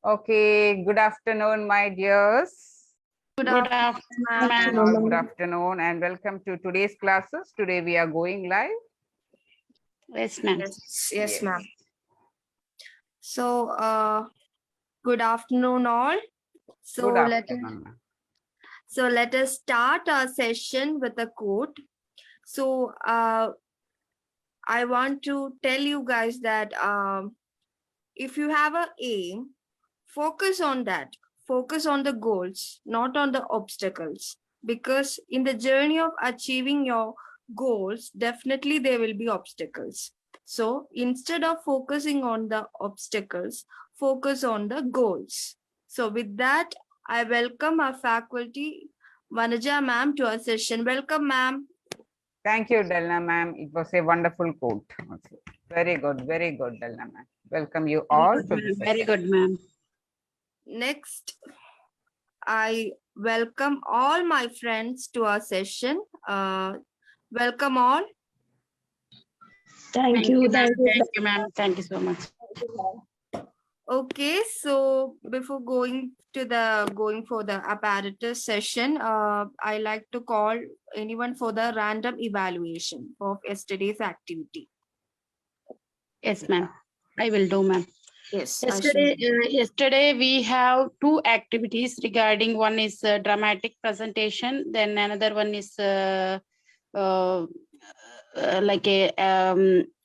Okay, good afternoon, my dears. Good afternoon. Good afternoon and welcome to today's classes. Today we are going live. Yes, ma'am. Yes, ma'am. So, good afternoon, all. So Good let afternoon, ma'am. let us start our session with a quote. So, I want to tell you guys that if you have an aim, focus on that. Focus on the goals, not on the obstacles. Because in the journey of achieving your goals, definitely there will be obstacles. So instead of focusing on the obstacles, focus on the goals. So with that, I welcome our faculty, Manaja ma'am, to our session. Welcome, ma'am. Thank you, Delna ma'am. It was a wonderful quote. Very good, Delna ma'am. Welcome you all to the Very session. good, ma'am. Next, I welcome all my friends to our session. Welcome all. Thank you, ma'am. Thank you so much. Okay, so before going for the apparatus session, I like to call anyone for the random evaluation of yesterday's activity. Yes, ma'am. I will do, ma'am. Yes. Yesterday we have two activities regarding. One is dramatic presentation. Then another one is like a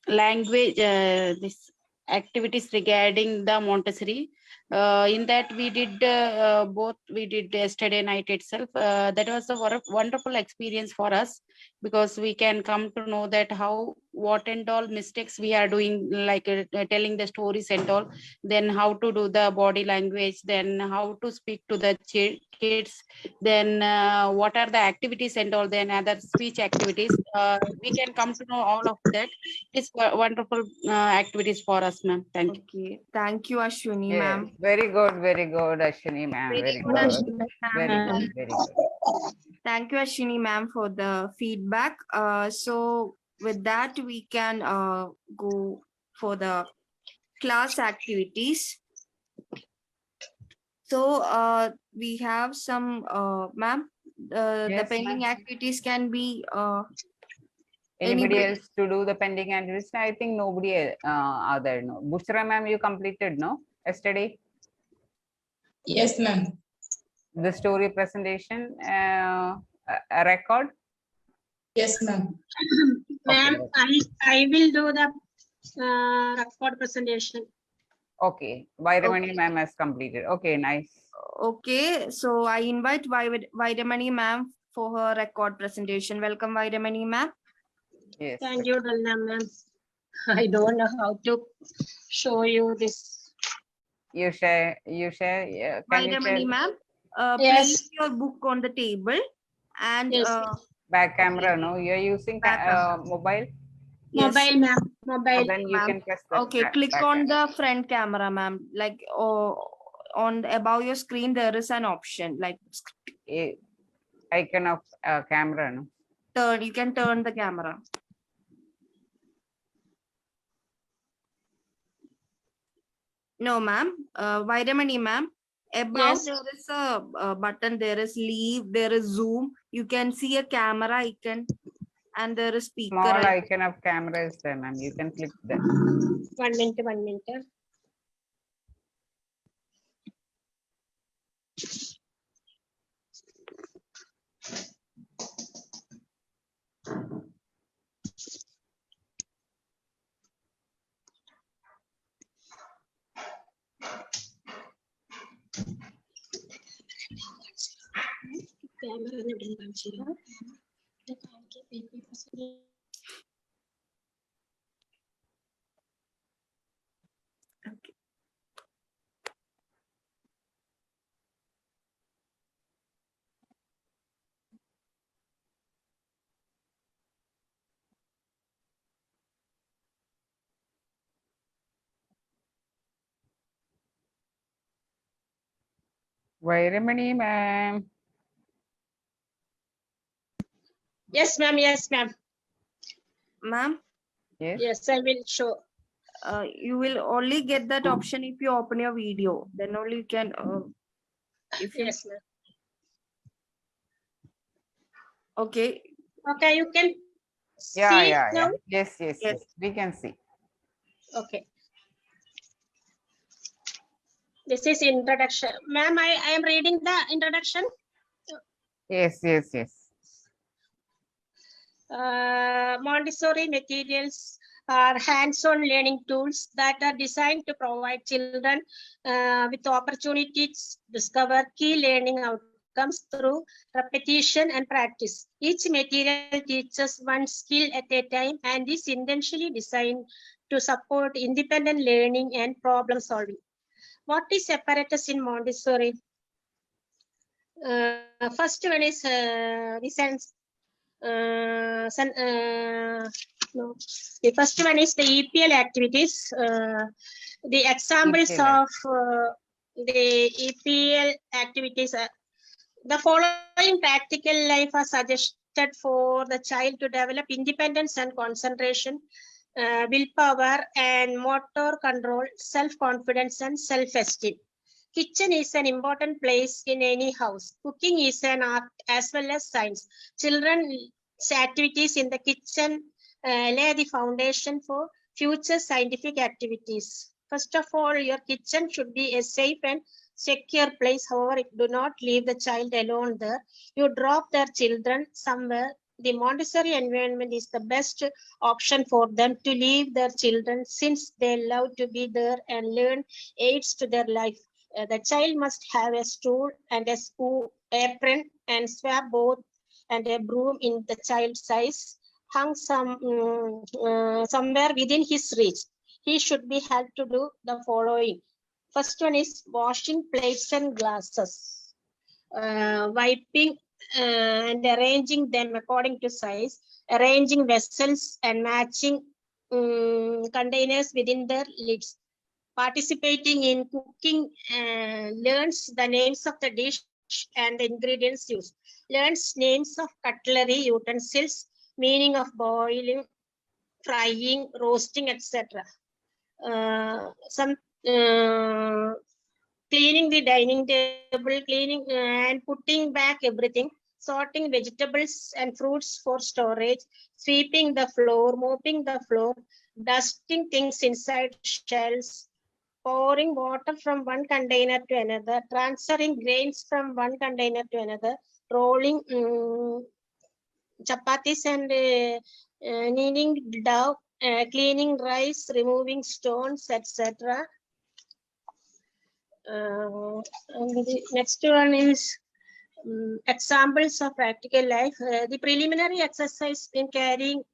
language. This activities regarding the Montessori. In that we did both. We did yesterday night itself. That was a wonderful experience for us, because we can come to know that what and all mistakes we are doing, like telling the stories and all, then how to do the body language, then how to speak to the kids, then what are the activities and all, then other speech activities. We can come to know all of that. It's wonderful activities for us, ma'am. Thank you. Okay. Thank you, Ashwini, Yes, ma'am. very good, Ashwini ma'am. Very good. Very good. Thank you, Ashwini ma'am, for the feedback. So with that, we can go for the class activities. So we have some, ma'am, the Yes, pending activities can be Anybody else to do the pending activities? I think nobody are there. No. Bushra ma'am, you completed, no? Yesterday? Yes, ma'am. The story presentation, a record? Yes, ma'am. Ma'am, I will do the record presentation. Okay, Vairamani ma'am has completed. Okay, nice. Okay, so I invite Vairamani ma'am for her record presentation. Welcome, Vairamani ma'am. Yes. Thank you, Dalna ma'am. I don't know how to show you this. You share. Yeah. Can you Vairamani share? ma'am, Yes. place your book on the table and Yes. Back camera, no? You're using mobile? Yes. Mobile, ma'am. Mobile. Then you can press the Okay, click on the front camera, ma'am. Like on above your screen, there is an option like icon of camera, no? you can turn the camera. No, ma'am. Vairamani ma'am. Above Yes. there is a button. There is leave. There is zoom. You can see a camera icon, and there is speaker. Small icon of camera is there, ma'am. You can click that. 1 minute. Okay. Vairamani ma'am. Yes, ma'am. Yes, ma'am. Ma'am. Yes. Yes, I will show. you will only get that option if you open your video. Then only you can. If you Yes, ma'am. okay, Okay, you can Yeah, see yeah, now. yeah. Yes. Yes. We can see. Okay. This is introduction. Ma'am, I am reading the introduction. Yes. Montessori materials are hands-on learning tools that are designed to provide children with opportunities to discover key learning outcomes through repetition and practice. Each material teaches one skill at a time and is intentionally designed to support independent learning and problem solving. What is apparatus in Montessori? First one is the sense. No. The first one is the EPL activities. The examples EPL. of the EPL activities are the following practical life are suggested for the child to develop independence and concentration, willpower and motor control, self-confidence and self-esteem. Kitchen is an important place in any house. Cooking is an art as well as science. Children's activities in the kitchen lay the foundation for future scientific activities. First of all, your kitchen should be a safe and secure place. However, do not leave the child alone there. You drop their children somewhere. The Montessori environment is the best option for them to leave their children since they love to be there and learn aids to their life. The child must have a stool and a apron and swab both and a broom in the child's size hung somewhere within his reach. He should be helped to do the following. First one is washing plates and glasses, wiping and arranging them according to size, arranging vessels and matching containers within their lids. Participating in cooking learns the names of the dish and the ingredients used, learns names of cutlery, utensils, meaning of boiling, frying, roasting, etc. Cleaning the dining table, cleaning and putting back everything, sorting vegetables and fruits for storage, sweeping the floor, mopping the floor, dusting things inside shelves, pouring water from one container to another, transferring grains from one container to another, rolling chapatis and kneading dough, cleaning rice, removing stones, etc. The next one is examples of practical life. The preliminary exercise in carrying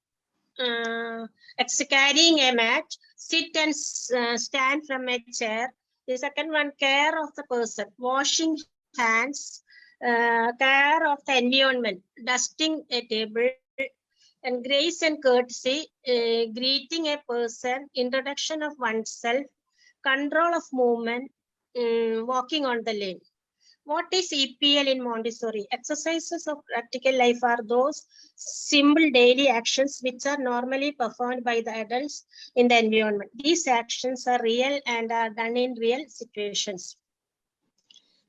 a mat, sit and stand from a chair. The second one, care of the person, washing hands, care of the environment, dusting a table, and grace and courtesy, greeting a person, introduction of oneself, control of movement, walking on the lane. What is EPL in Montessori? Exercises of practical life are those simple daily actions which are normally performed by the adults in the environment. These actions are real and are done in real situations.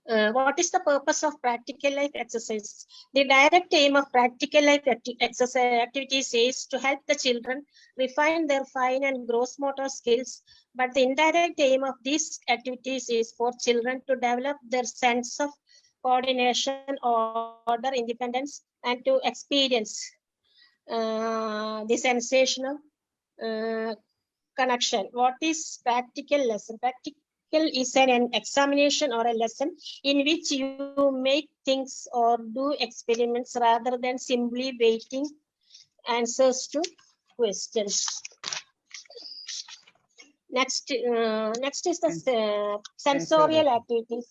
What is the purpose of practical life exercises? The direct aim of practical life exercise activities is to help the children refine their fine and gross motor skills, but the indirect aim of these activities is for children to develop their sense of coordination, order, independence, and to experience the sensation of connection. What is practical lesson? Practical is an examination or a lesson in which you make things or do experiments rather than simply waiting answers to questions. Next is the sensorial activities.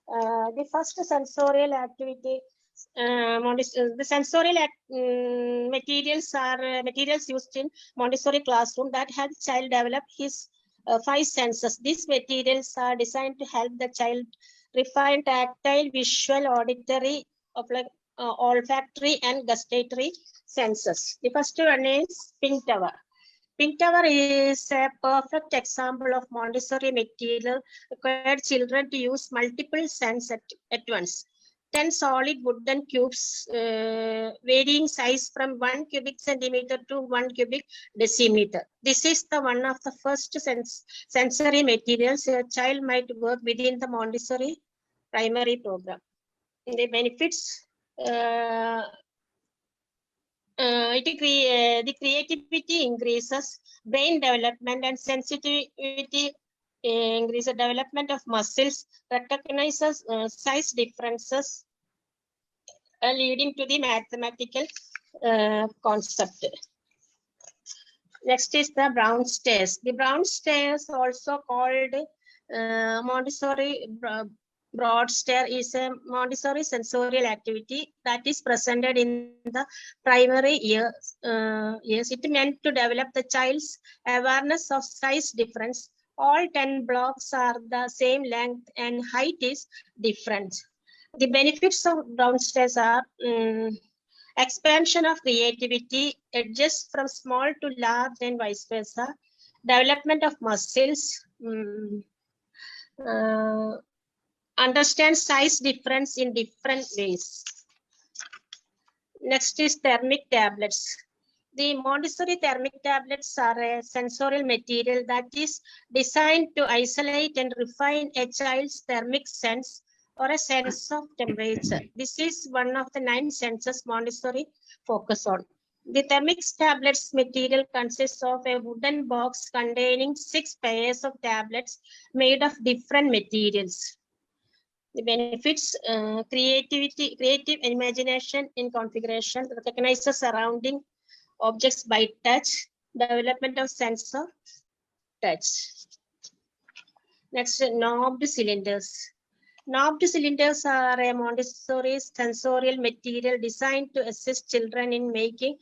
The first sensorial activity, the sensorial materials are materials used in Montessori classroom that help child develop his 5 senses. These materials are designed to help the child refine tactile, visual, auditory, olfactory, and gustatory senses. The first one is pink tower. Pink tower is a perfect example of Montessori material required children to use multiple scents at once. 10 solid wooden cubes varying size from 1 cubic centimeter to 1 cubic decimeter. This is the one of the first sensory materials a child might work within the Montessori primary program. The benefits, the creativity increases, brain development and sensitivity increases, development of muscles, recognizes size differences, leading to the mathematical concept. Next is the brown stairs. The brown stairs, also called Montessori broad stair, is a Montessori sensorial activity that is presented in the primary years. It meant to develop the child's awareness of size difference. All 10 blocks are the same length and height is different. The benefits of downstairs are expansion of creativity, adjust from small to large and vice versa, development of muscles, understand size difference in different ways. Next is thermic tablets. The Montessori thermic tablets are a sensorial material that is designed to isolate and refine a child's thermic sense or a sense of temperature. This is one of the 9 senses Montessori focus on. The thermic tablets material consists of a wooden box containing 6 pairs of tablets made of different materials. The benefits, creative imagination in configuration, recognizes surrounding objects by touch, development of sense of touch. Next, knobbed cylinders. Knobbed cylinders are a Montessori sensorial material designed to assist children in making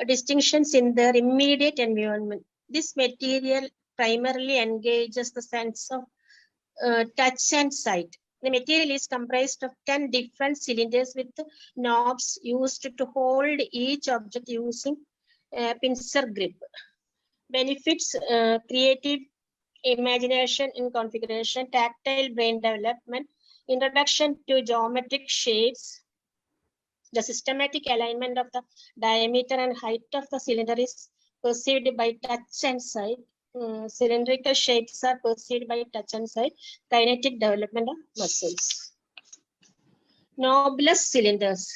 distinctions in their immediate environment. This material primarily engages the sense of touch and sight. The material is comprised of 10 different cylinders with knobs used to hold each object using pincer grip. Benefits, creative imagination in configuration, tactile brain development, introduction to geometric shapes. The systematic alignment of the diameter and height of the cylinder is perceived by touch and sight. Cylindrical shapes are perceived by touch and sight. Kinetic development of muscles. Knobeless cylinders.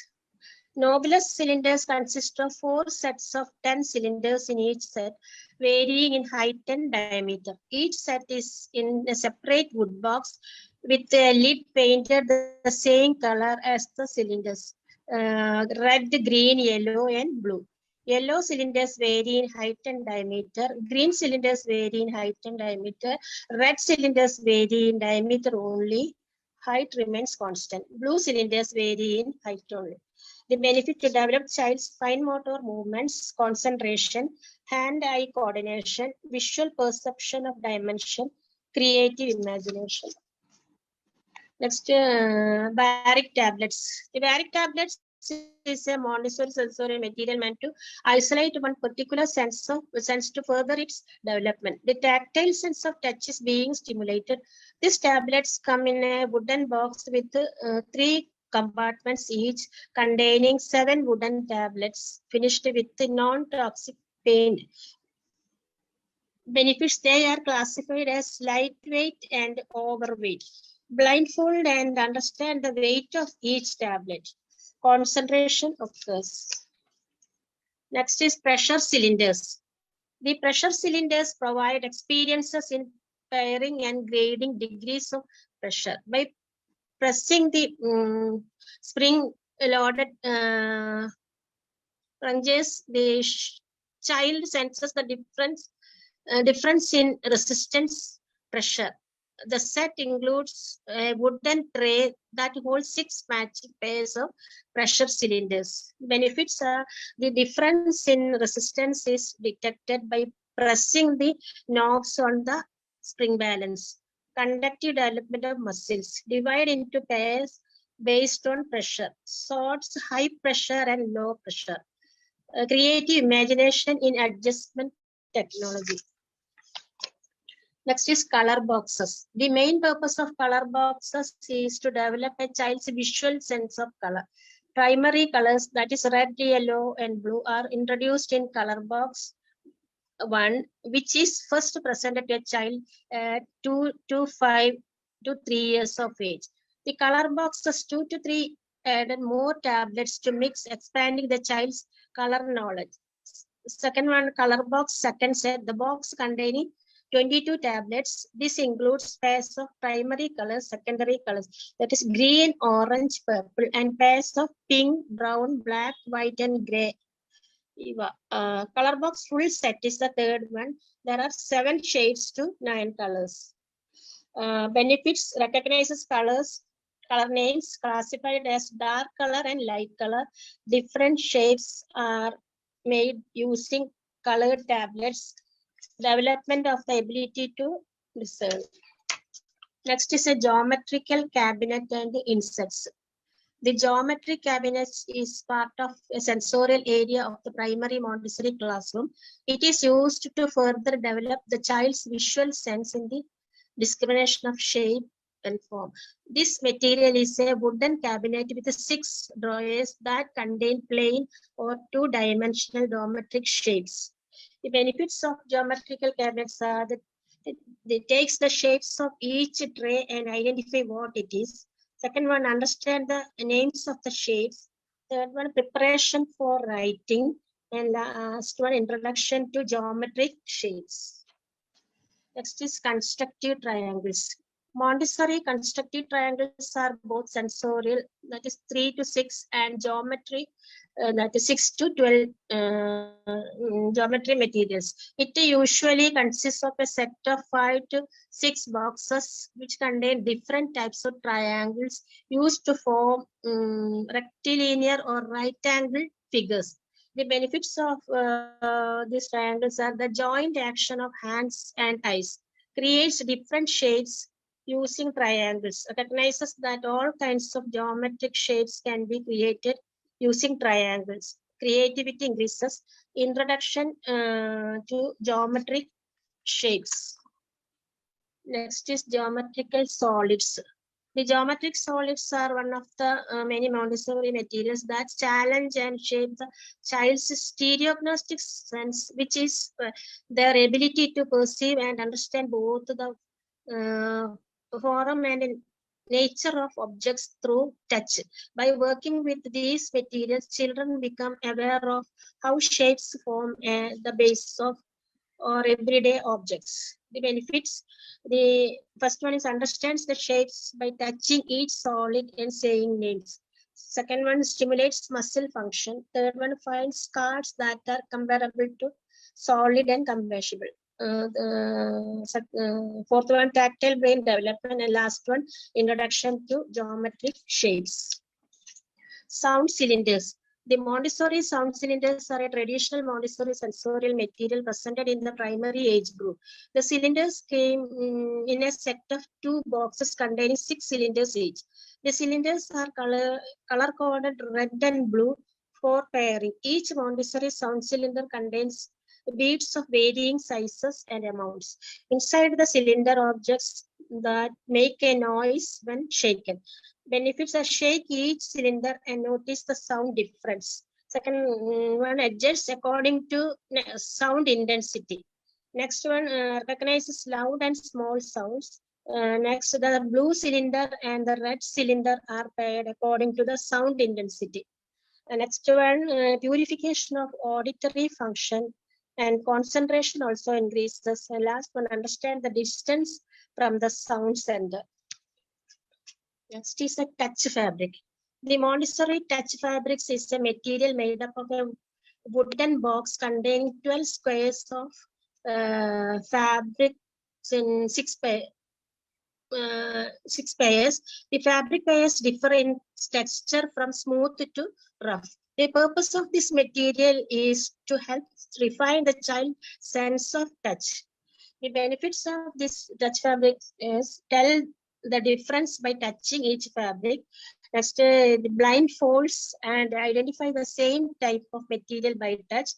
Knobeless cylinders consist of 4 sets of 10 cylinders in each set, varying in height and diameter. Each set is in a separate wood box with a lid painted the same color as the cylinders, red, green, yellow, and blue. Yellow cylinders vary in height and diameter. Green cylinders vary in height and diameter. Red cylinders vary in diameter only. Height remains constant. Blue cylinders vary in height only. The benefit to develop child's fine motor movements, concentration, hand-eye coordination, visual perception of dimension, creative imagination. Next, baric tablets. The baric tablets is a Montessori sensory material meant to isolate one particular sense to further its development. The tactile sense of touch is being stimulated. These tablets come in a wooden box with 3 compartments each, containing 7 wooden tablets finished with non-toxic paint. Benefits, they are classified as lightweight and overweight. Blindfold and understand the weight of each tablet. Concentration occurs. Next is pressure cylinders. The pressure cylinders provide experiences in pairing and grading degrees of pressure. By pressing the spring-loaded plunges, the child senses the difference in resistance pressure. The set includes a wooden tray that holds 6 matching pairs of pressure cylinders. Benefits are the difference in resistance is detected by pressing the knobs on the spring balance. Conductive development of muscles. Divide into pairs based on pressure. Sorts high pressure and low pressure. Creative imagination in adjustment technology. Next is color boxes. The main purpose of color boxes is to develop a child's visual sense of color. Primary colors, that is red, yellow, and blue, are introduced in color box 1, which is first presented to a child at 2 to 5 to 3 years of age. The color boxes 2 to 3 added more tablets to mix, expanding the child's color knowledge. Second one, color box second set, the box containing 22 tablets. This includes pairs of primary colors, secondary colors, that is green, orange, purple, and pairs of pink, brown, black, white, and gray. Color box full set is the third one. There are 7 shades to 9 colors. Benefits: recognizes colors, color names classified as dark color and light color. Different shapes are made using colored tablets. Development of the ability to discern. Next is a geometrical cabinet and the insets. The geometry cabinet is part of a sensorial area of the primary Montessori classroom. It is used to further develop the child's visual sense in the discrimination of shape and form. This material is a wooden cabinet with 6 drawers that contain plain or 2-dimensional geometric shapes. The benefits of geometrical cabinets are that it takes the shapes of each tray and identify what it is. Second one, understand the names of the shapes. Third one, preparation for writing. And last one, introduction to geometric shapes. Next is constructive triangles. Montessori constructive triangles are both sensorial, that is 3 to 6, and geometry, that is 6 to 12 geometry materials. It usually consists of a set of 5 to 6 boxes which contain different types of triangles used to form rectilinear or right angle figures. The benefits of these triangles are the joint action of hands and eyes, creates different shapes using triangles, recognizes that all kinds of geometric shapes can be created using triangles. Creativity increases. Introduction to geometric shapes. Next is geometrical solids. The geometric solids are one of the many Montessori materials that challenge and shape the child's stereognostic sense, which is their ability to perceive and understand both the form and nature of objects through touch. By working with these materials, children become aware of how shapes form the base of or everyday objects. The benefits: the first one is understands the shapes by touching each solid and saying names. Second one stimulates muscle function. Third one finds cards that are comparable to solid and combustible. Fourth one, tactile brain development, and last one, introduction to geometric shapes. Sound cylinders. The Montessori sound cylinders are a traditional Montessori sensorial material presented in the primary age group. The cylinders came in a set of 2 boxes containing 6 cylinders each. The cylinders are color-coded red and blue for pairing. Each Montessori sound cylinder contains beads of varying sizes and amounts. Inside the cylinder, objects that make a noise when shaken. Benefits are: shake each cylinder and notice the sound difference. Second one, adjusts according to sound intensity. Next one, recognizes loud and small sounds. Next, the blue cylinder and the red cylinder are paired according to the sound intensity. Next one, purification of auditory function and concentration also increases. And last one, understand the distance from the sound center. Next is a touch fabric. The Montessori touch fabrics is a material made up of a wooden box containing 12 squares of fabric in 6 pairs. The fabric pairs differ in texture from smooth to rough. The purpose of this material is to help refine the child's sense of touch. The benefits of this touch fabric is tell the difference by touching each fabric. Next, the blindfolds and identify the same type of material by touch.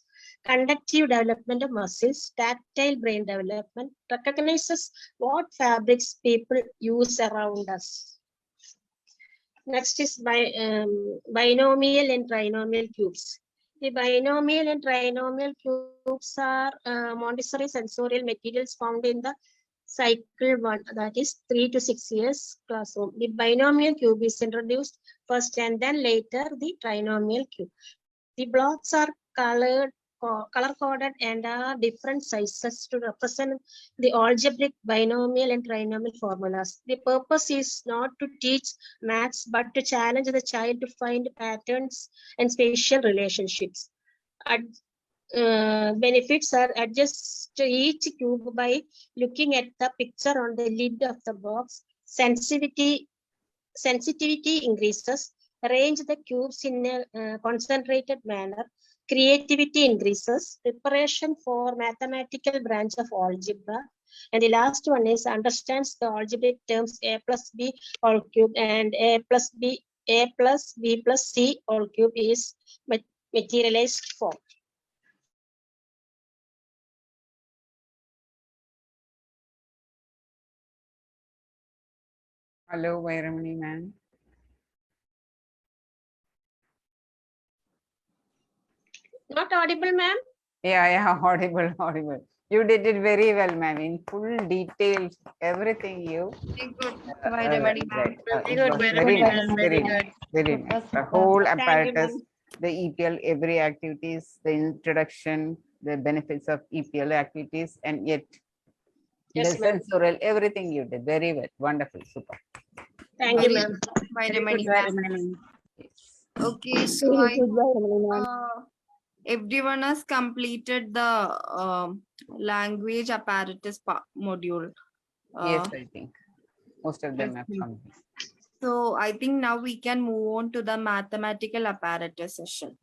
conductive development of muscles, tactile brain development, recognizes what fabrics people use around us. Next is binomial and trinomial cubes. The binomial and trinomial cubes are Montessori sensorial materials found in the cycle 1, that is 3 to 6 years classroom. The binomial cube is introduced first and then later the trinomial cube. The blocks are color-coded and are different sizes to represent the algebraic binomial and trinomial formulas. The purpose is not to teach maths, but to challenge the child to find patterns and spatial relationships. Benefits are adjust to each cube by looking at the picture on the lid of the box. Sensitivity increases. Arrange the cubes in a concentrated manner. Creativity increases. Preparation for mathematical branch of algebra. And the last one is understands the algebraic terms a plus b all cube and a plus b plus c all cube is materialized form. Hello, Vairamani ma'am. Not audible, ma'am? Yeah, audible. You did it very well, ma'am, in full details, everything you. Very good. Right. Very It good, was very very good, nice, very very good. nice, very Super, nice. The super. whole Thank you, apparatus, ma'am. the EPL, every activities, the introduction, the benefits of EPL activities, and yet Yes, the ma'am. sensorial, everything you did very well, wonderful, super. Thank you, Very ma'am. good, Very Vairamani good, ma'am. Vairamani. Yes. Okay, so everyone has completed the language apparatus module. Yes, I think most of them have yes. come. So I think now we can move on to the mathematical apparatus session.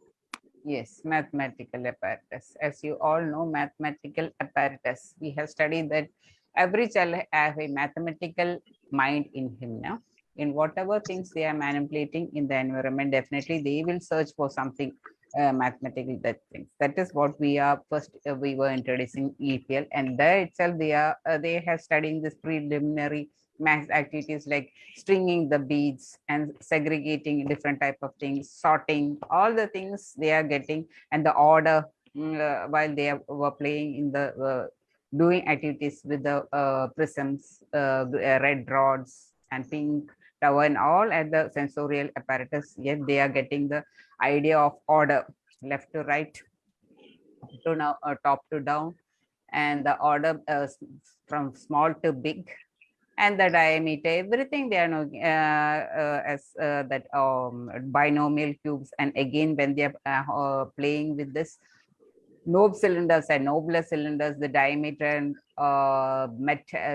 Yes, mathematical apparatus. As you all know, mathematical apparatus. We have studied that every child has a mathematical mind in him now. In whatever things they are manipulating in the environment, definitely they will search for something mathematical that things. That is what we are first. We were introducing EPL, and there itself they have studying this preliminary math activities like stringing the beads and segregating different type of things, sorting, all the things they are getting, and the order while they were playing in the doing activities with the prisms, red rods and pink tower and all at the sensorial apparatus. Yet they are getting the idea of order, left to right, to now top to down, and the order from small to big, and the diameter, everything they are knowing as that binomial cubes. And again, when they are playing with this knob cylinders and nobler cylinders, the diameter and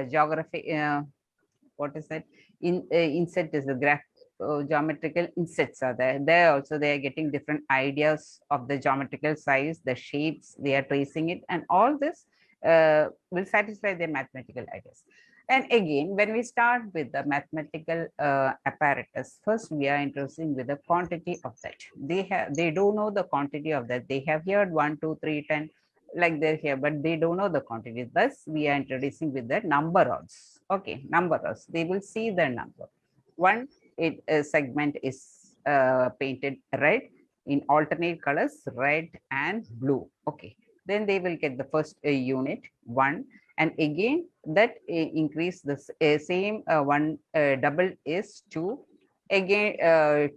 geography, what is that? Inset is the graph. Geometrical insets are there. There also they are getting different ideas of the geometrical size, the shapes they are tracing it, and all this will satisfy their mathematical ideas. And again, when we start with the mathematical apparatus, first we are introducing with the quantity of that. They don't know the quantity of that. They have heard 1, 2, 3, 10, like they're here, but they don't know the quantity. Thus, we are introducing with the number rods. Okay, number rods. They will see the number. One segment is painted red in alternate colors, red and blue. Okay, then they will get the first unit 1, and again that increase the same one double is 2, again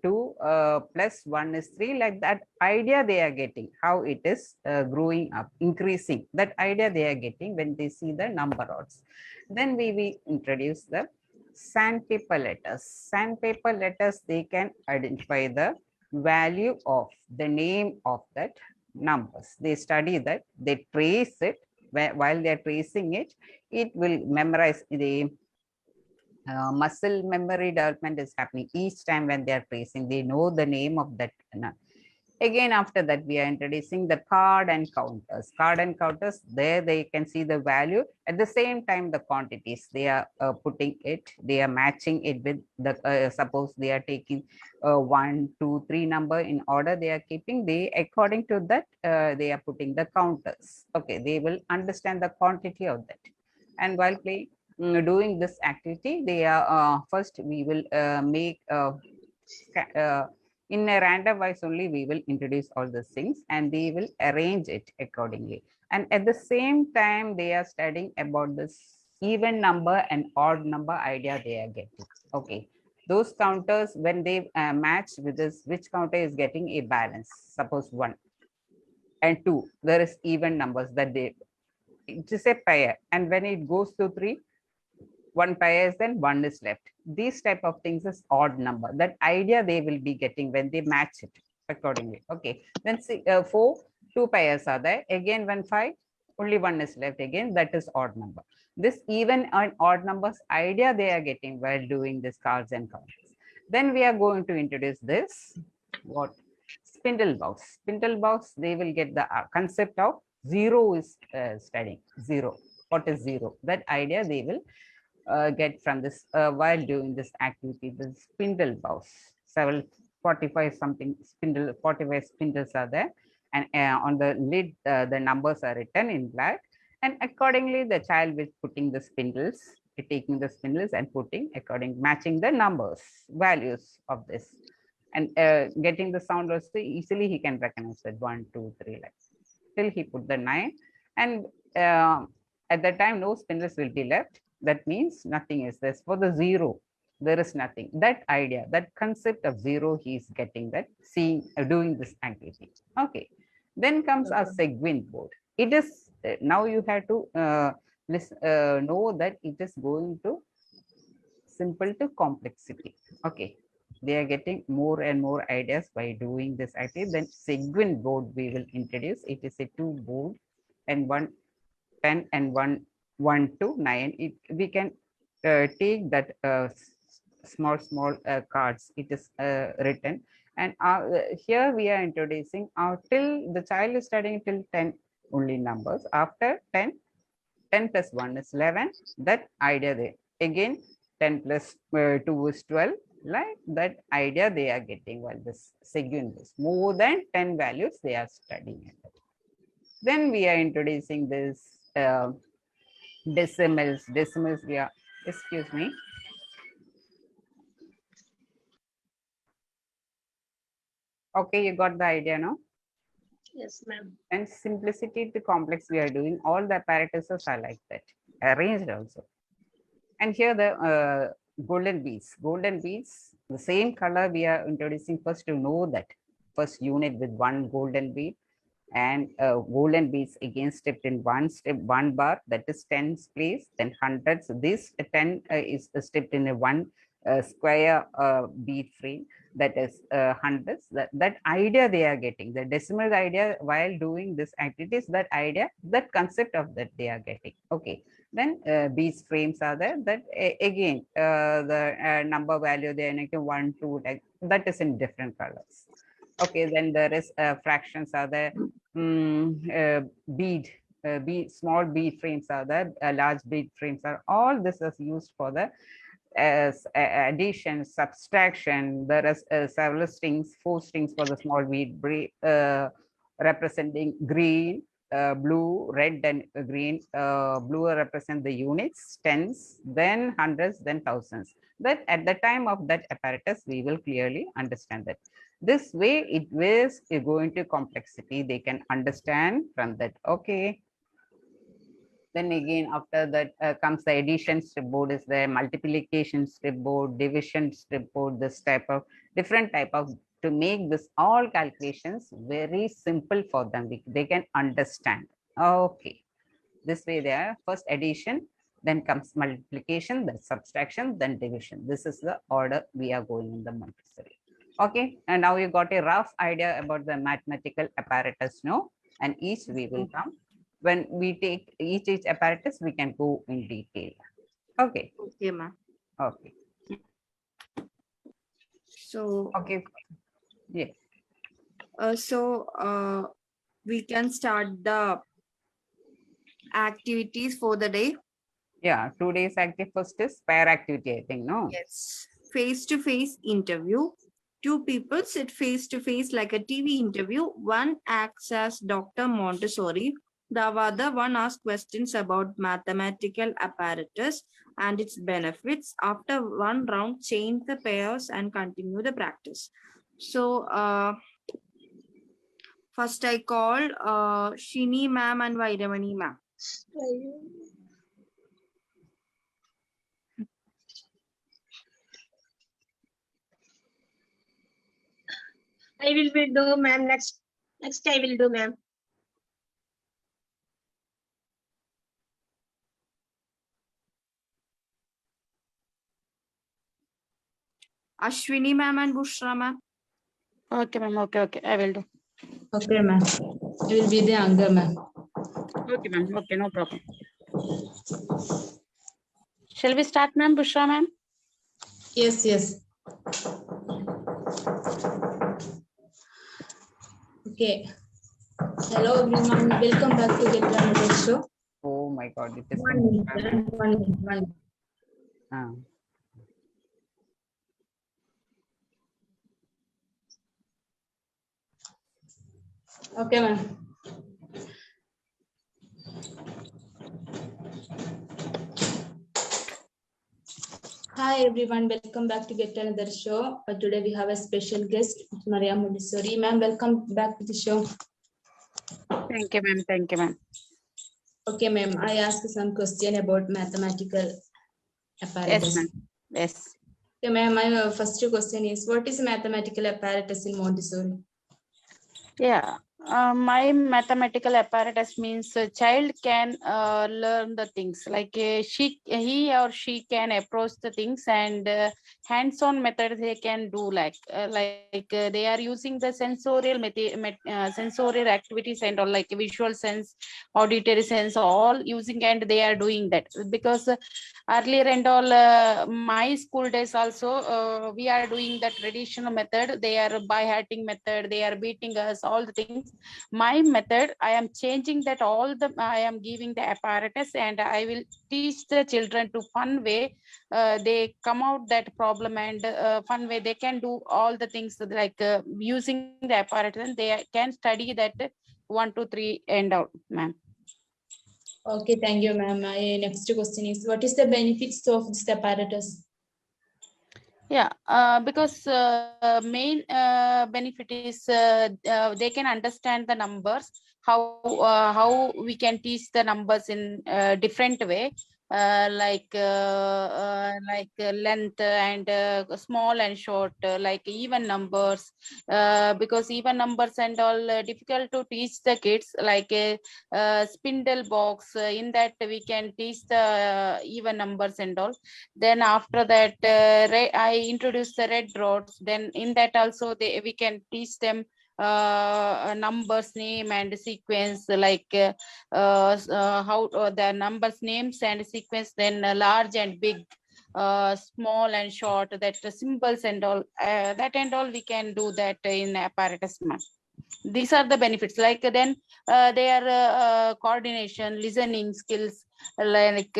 2 plus 1 is 3, like that idea they are getting how it is growing up, increasing. That idea they are getting when they see the number rods. Then we will introduce the sandpaper letters. Sandpaper letters, they can identify the value of the name of that numbers. They study that, they trace it. While they are tracing it, it will memorize. The muscle memory development is happening each time when they are tracing. They know the name of that Again, after that, we are introducing the card and counters. Card and counters, there they can see the value. At the same time, the quantities, they are putting it, they are matching it with the, suppose they are taking 1, 2, 3 number in order they are keeping, they according to that, they are putting the counters. Okay, they will understand the quantity of that. And while doing this activity, they are, first we will make in a random wise only we will introduce all these things and they will arrange it accordingly. And at the same time, they are studying about this even number and odd number idea they are getting. Okay, those counters, when they match with this, which counter is getting a balance, suppose 1 and 2, there is even numbers that they, it is a pair, and when it goes to 3, 1 pair is then 1 is left. These type of things is odd number. That idea they will be getting when they match it accordingly. Okay. Then 4, 2 pairs are there. Again, when 5, only 1 is left. Again, that is odd number. This even and odd numbers idea they are getting while doing this cards and counters. Then we are going to introduce this, what? Spindle box. Spindle box, they will get the concept of zero is studying. Zero. What is zero? That idea they will get from this while doing this activity. The spindle box, several 45 something spindle, 45 spindles are there, and on the lid the numbers are written in black, and accordingly the child will putting the spindles, taking the spindles and putting according, matching the numbers, values of this, and getting the sound also easily he can recognize that 1, 2, 3 like till he put the 9, and at that time no spindles will be left. That means nothing is this. For the 0, there is nothing. That idea, that concept of 0, he is getting that, seeing, doing this activity. Okay. Then comes a segment board. It is, now you have to know that it is going to simple to complexity. Okay. They are getting more and more ideas by doing this activity. Then segment board we will introduce. It is a 2 board and 1 10 and 1 to 9. We can take that small cards. It is written, and here we are introducing till the child is studying till 10 only numbers. After 10, 10 plus 1 is 11. That idea there. Again, 10 plus 2 is 12. Like that idea they are getting while this segment is more than 10 values they are studying. Then we are introducing this decimals. Decimals we are, excuse me. Okay, you got the idea now? Yes, ma'am. And simplicity to complex we are doing. All the apparatuses are like that, arranged also. And here the golden beads. Golden beads, the same color we are introducing first to know that. First unit with 1 golden bead, and golden beads again stepped in 1 step, 1 bar, that is 10's place, then hundreds. This 10 is stepped in a 1 square bead frame, that is hundreds. That idea they are getting, the decimal idea while doing this activities, that idea, that concept of that they are getting. Okay. Then beads frames are there, that again the number value they are making 1, 2, like, that is in different colors. Okay, then there is fractions are there, bead, small bead frames are there, large bead frames are, all this is used for the addition, subtraction. There is several strings, 4 strings for the small bead, representing green, blue, red, and green. Blue represent the units, tens, then hundreds, then thousands. That at the time of that apparatus, we will clearly understand that. This way, it is going to complexity. They can understand from that. Okay. Then again, after that comes the addition strip board is there, multiplication strip board, division strip board, this type of different type of, to make this all calculations very simple for them. They can understand. Okay. This way they are first addition, then comes multiplication, then subtraction, then division. This is the order we are going in the Montessori. Okay. And now you got a rough idea about the mathematical apparatus, no? And each we will come. When we take each apparatus, we can go in detail. Okay. Okay, ma'am. Okay. So Okay. Yeah. We can start the activities for the day. Yeah, 2 days active. First is pair activity, I think, no? Yes. Face-to-face interview. Two people sit face-to-face like a TV interview. One acts as Dr. Montessori. The other one asks questions about mathematical apparatus and its benefits. After one round, change the pairs and continue the practice. So, first I call Shini ma'am and Vairamani ma'am. I will do, ma'am. Next I will do, ma'am. Ashwini ma'am and Bushra ma'am. Okay, ma'am. Okay. I will do. Okay, ma'am. I will be the younger, ma'am. Okay, ma'am. Okay, no problem. Shall we start, ma'am? Bushra, ma'am? Yes, yes. Okay. Hello, everyone. Welcome back to the Kannada show. Oh my God, it is. One minute. Ah. Okay, ma'am. Hi everyone, welcome back to Get Another Show. Today we have a special guest, Maria Montessori. Ma'am, welcome back to the show. Thank you, ma'am. Thank you, ma'am. Okay, ma'am. I asked some question about mathematical apparatus. Yes, ma'am. Yes. Okay, ma'am. My first question is, what is mathematical apparatus in Montessori? Yeah. My mathematical apparatus means a child can learn the things like he or she can approach the things and hands-on method they can do they are using the sensorial activities and all like visual sense, auditory sense, all using, and they are doing that because earlier and all my school days also we are doing the traditional method. They are by hearting method, they are beating us, all the things. My method, I am changing that. I am giving the apparatus and I will teach the children to fun way. They come out that problem and fun way they can do all the things like using the apparatus, and they can study that 1 2 3 and out, ma'am. Okay, thank you, ma'am. My next question is, what is the benefits of this apparatus? Yeah, because main benefit is they can understand the numbers, how we can teach the numbers in different way, length and small and short, like even numbers, because even numbers and all difficult to teach the kids, like a spindle box, in that we can teach the even numbers and all. Then after that I introduced the red rods. Then in that also we can teach them numbers name and sequence, like how the numbers names and sequence, then large and big, small and short, that symbols and all, that and all we can do that in apparatus, ma'am. These are the benefits. Like then their coordination, listening skills, like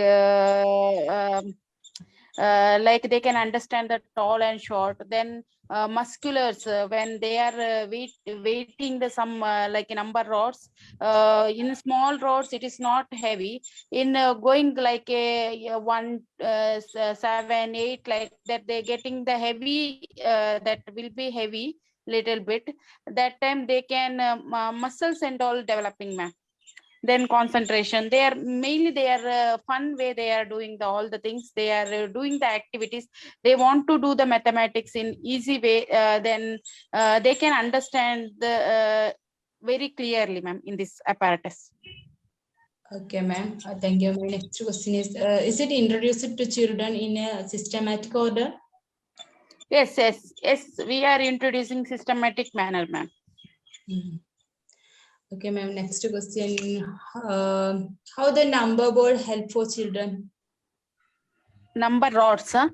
they can understand the tall and short. Then musculars, when they are weighting the some like number rods, in small rods it is not heavy. In going like a 1 7 8 like that, they getting the heavy, that will be heavy little bit. That time they can muscles and all developing, ma'am. Then concentration, they are mainly, they are fun way they are doing all the things. They are doing the activities. They want to do the mathematics in easy way. Then they can understand the very clearly, ma'am, in this apparatus. Okay, ma'am. Thank you. My next question is it introduced to children in a systematic order? Yes, we are introducing systematic manner, ma'am. Okay, ma'am. Next question. How the number board help for children? Number rods, huh?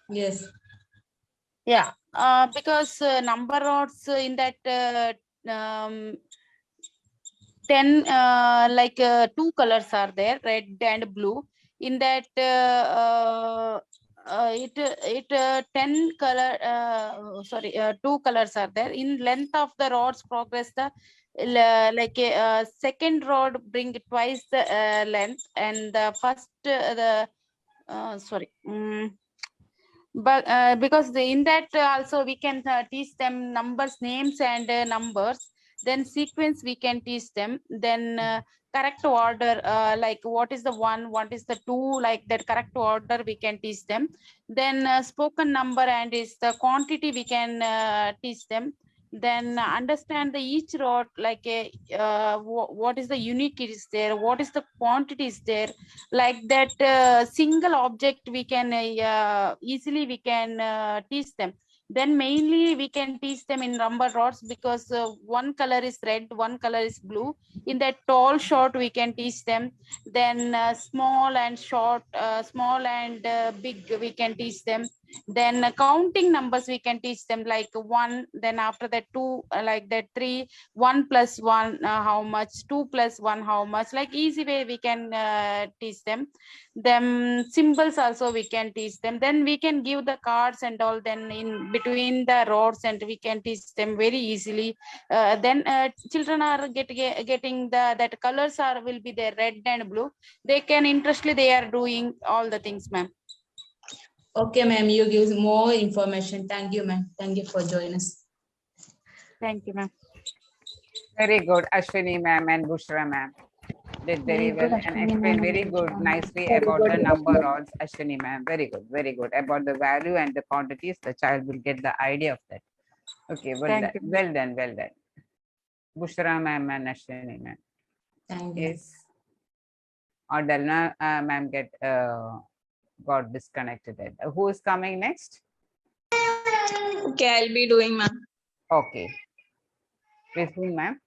Yes. Yeah, because number rods in that 10 two colors are there, red and blue. In that it 10 color two colors are there. In length of the rods progress the second rod bring twice the length, and the first but because in that also we can teach them numbers, names and numbers. Then sequence we can teach them. Then correct order, like what is the one, what is the two, like that correct order we can teach them. Then spoken number and is the quantity we can teach them. Then understand the each rod, like a what is the unique is there, what is the quantity is there, like that single object we can easily we can teach them. Then mainly we can teach them in number rods, because one color is red, one color is blue. In that tall short we can teach them. Then small and short, small and big we can teach them. Then counting numbers we can teach them, like one, then after that two, like that three, 1 plus 1 how much, 2 plus 1 how much, like easy way we can teach them. Then symbols also we can teach them. Then we can give the cards and all, then in between the rods, and we can teach them very easily. Then children are getting that colors are will be there, red and blue. They can interestly they are doing all the things, ma'am. Okay, ma'am, you give more information. Thank you, ma'am. Thank you for joining us. Thank you, ma'am. Very good, Ashwini ma'am and Bushra ma'am. Did very well and explained very good, nicely about the number rods, Ashwini ma'am. Very good. About the value and the quantities, the child will get the idea of that. Okay, well done. Bushra ma'am and Ashwini ma'am. Thank you. Yes. Or Dalna ma'am got disconnected. Who is coming next? Okay, I'll be doing, ma'am. Okay. Please do, ma'am.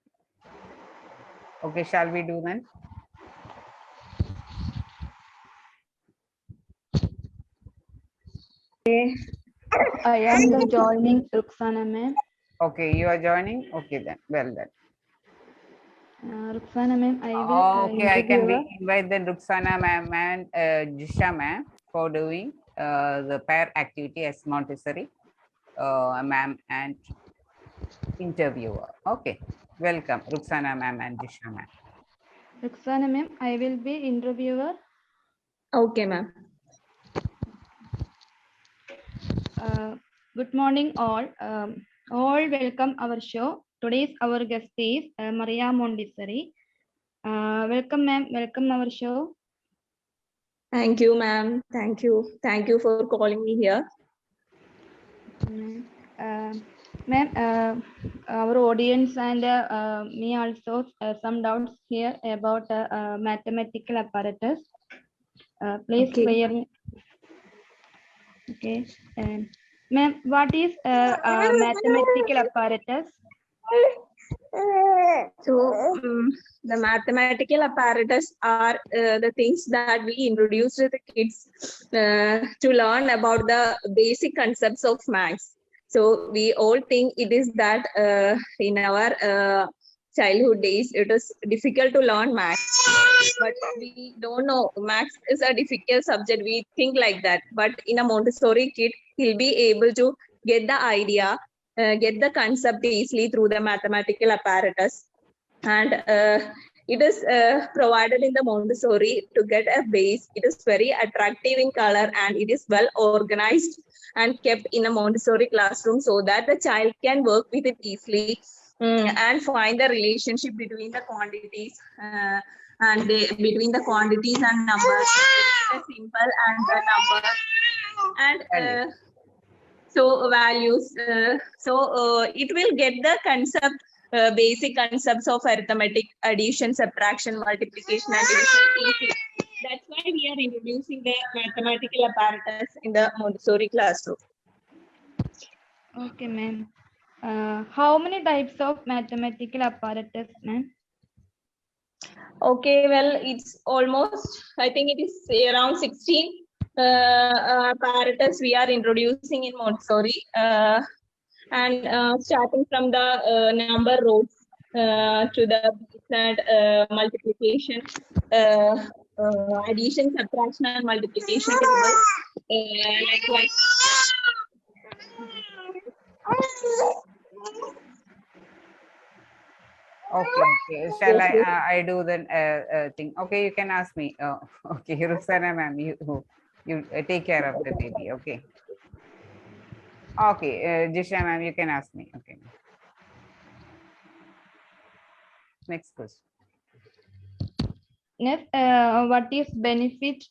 Okay, shall we do then? Okay. I am joining Ruxana ma'am. Okay, you are joining? Okay then, well then. Ruxana ma'am, I will okay, I can invite the Ruxana ma'am and Jisha ma'am for doing the pair activity as Montessori ma'am and interviewer. Okay, welcome Ruxana ma'am and Jisha ma'am. Ruxana ma'am, I will be interviewer. Okay, ma'am. Good morning all. All welcome our show. Today's our guest is Maria Montessori. Welcome ma'am, welcome our show. Thank you, ma'am. Thank you for calling me here. Ma'am, our audience and me also some doubts here about mathematical apparatus. Please Okay. clear me. Okay. Ma'am, what is mathematical apparatus? So the mathematical apparatus are the things that we introduce to the kids to learn about the basic concepts of maths. So we all think it is that in our childhood days it is difficult to learn maths, but we don't know maths is a difficult subject. We think like that, but in a Montessori kid, he'll be able to get the idea, get the concept easily through the mathematical apparatus. And it is provided in the Montessori to get a base. It is very attractive in color and it is well organized and kept in a Montessori classroom so that the child can work with it easily and find the relationship between the quantities between the quantities and numbers. It is simple and the numbers and so values. It will get the concept, basic concepts of arithmetic, addition, subtraction, multiplication, and division easy. That's why we are introducing the mathematical apparatus in the Montessori classroom. Okay, ma'am. How many types of mathematical apparatus, ma'am? Okay, well, it's almost, I think it is around 16 apparatus we are introducing in Montessori. and starting from the number rows to the multiplication, addition, subtraction, and multiplication tables. Likewise. Okay. Shall I do the thing? Okay, you can ask me. Okay, Rusana ma'am, you take care of the baby. Okay. Okay, Jisha ma'am, you can ask me. Okay. Next question. Next, what is benefit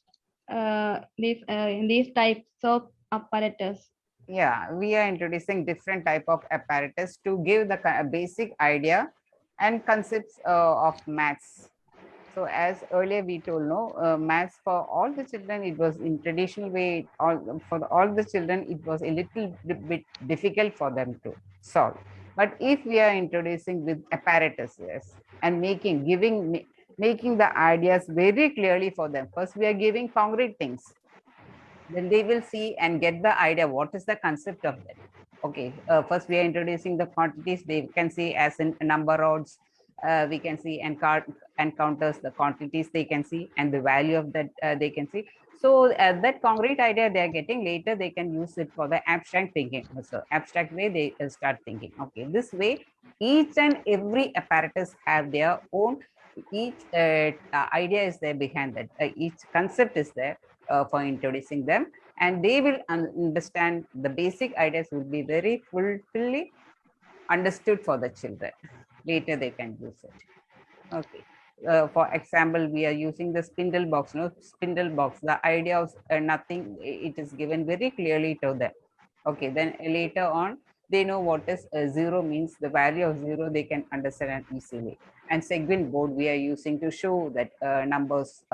in these types of apparatus? Yeah, we are introducing different type of apparatus to give the basic idea and concepts of maths. So as earlier we told, no, maths for all the children, it was in traditional way, all the children, it was a little bit difficult for them to solve. But if we are introducing with apparatuses and making the ideas very clearly for them, first we are giving concrete things, then they will see and get the idea what is the concept of that. Okay, first we are introducing the quantities. They can see as in number rods, we can see and counters the quantities they can see, and the value of that they can see. So that concrete idea they are getting, later they can use it for the abstract thinking. So abstract way they start thinking. Okay, this way each and every apparatus have their own, each idea is there behind that, each concept is there for introducing them, and they will understand the basic ideas will be very fully understood for the children. Later they can use it. Okay. For example, we are using the spindle box. No, spindle box. The idea of nothing, it is given very clearly to them. Okay. Then later on, they know what is zero means. The value of zero they can understand easily. And segment board we are using to show that numbers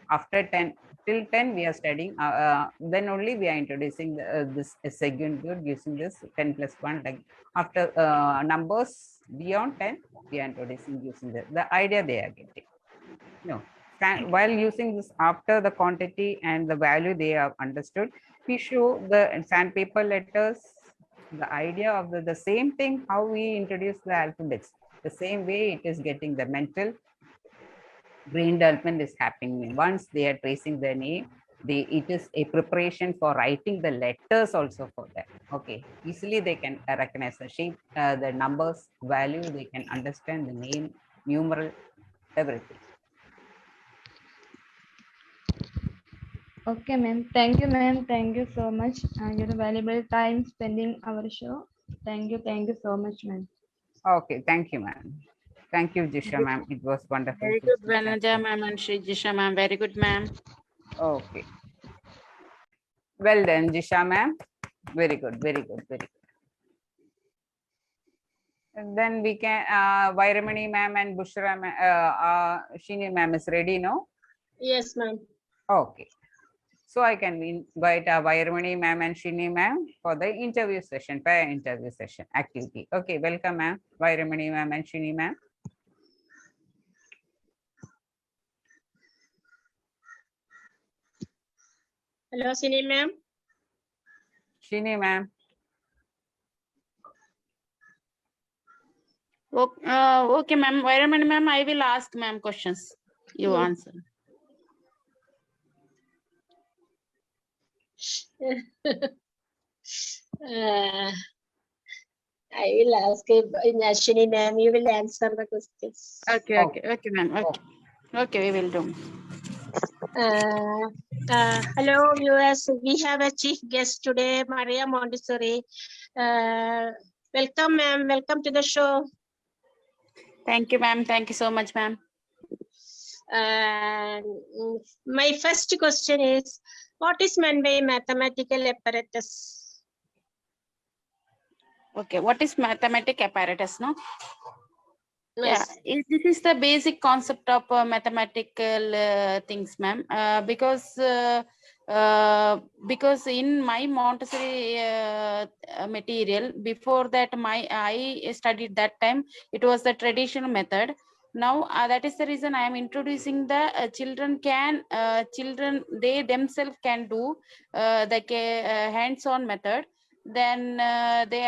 after 10 till 10 we are studying. Then only we are introducing this segment board using this 10 plus 1. Like after numbers beyond 10, we are introducing using the idea they are getting. No, while using this after the quantity and the value they have understood, we show the sandpaper letters, the idea of the same thing, how we introduce the alphabets. The same way it is getting the mental brain development is happening. Once they are tracing their name, it is a preparation for writing the letters also for them. Okay, easily they can recognize the shape, the numbers, value, they can understand the name, numeral, everything. Okay, ma'am. Thank you, ma'am. Thank you so much. Your valuable time spending our show. Thank you so much, ma'am. Okay, thank you, ma'am. Thank you, Jisha, ma'am. It was wonderful. Very good, Vanaja, ma'am, and Shri Jisha, ma'am. Very good, ma'am. Okay. Well done, Jisha, ma'am. Very good, very good, very good. And then we can, Vairamani, ma'am, and Bushra, Shini, ma'am is ready, no? Yes, ma'am. Okay. So I can invite Vairamani, ma'am, and Shini, ma'am, for the interview session, pair interview session activity. Okay, welcome, ma'am. Vairamani, ma'am, and Shini, ma'am. Hello, Sini ma'am. Shini, ma'am. Okay, ma'am. Wait a minute, ma'am. I will ask ma'am questions. You answer. I will ask Ashini ma'am. You will answer the questions. Okay, ma'am. Okay, we will do. Hello, viewers. We have a chief guest today, Maria Montessori. Welcome, ma'am. Welcome to the show. Thank you, ma'am. Thank you so much, ma'am. My first question is, what is meant by mathematical apparatus? Okay, what is mathematic apparatus, no? Yes. Yeah, this is the basic concept of mathematical things, ma'am. Because in my Montessori material, before that I studied that time, it was the traditional method. Now that is the reason I am introducing the children they themselves can do the hands-on method. then they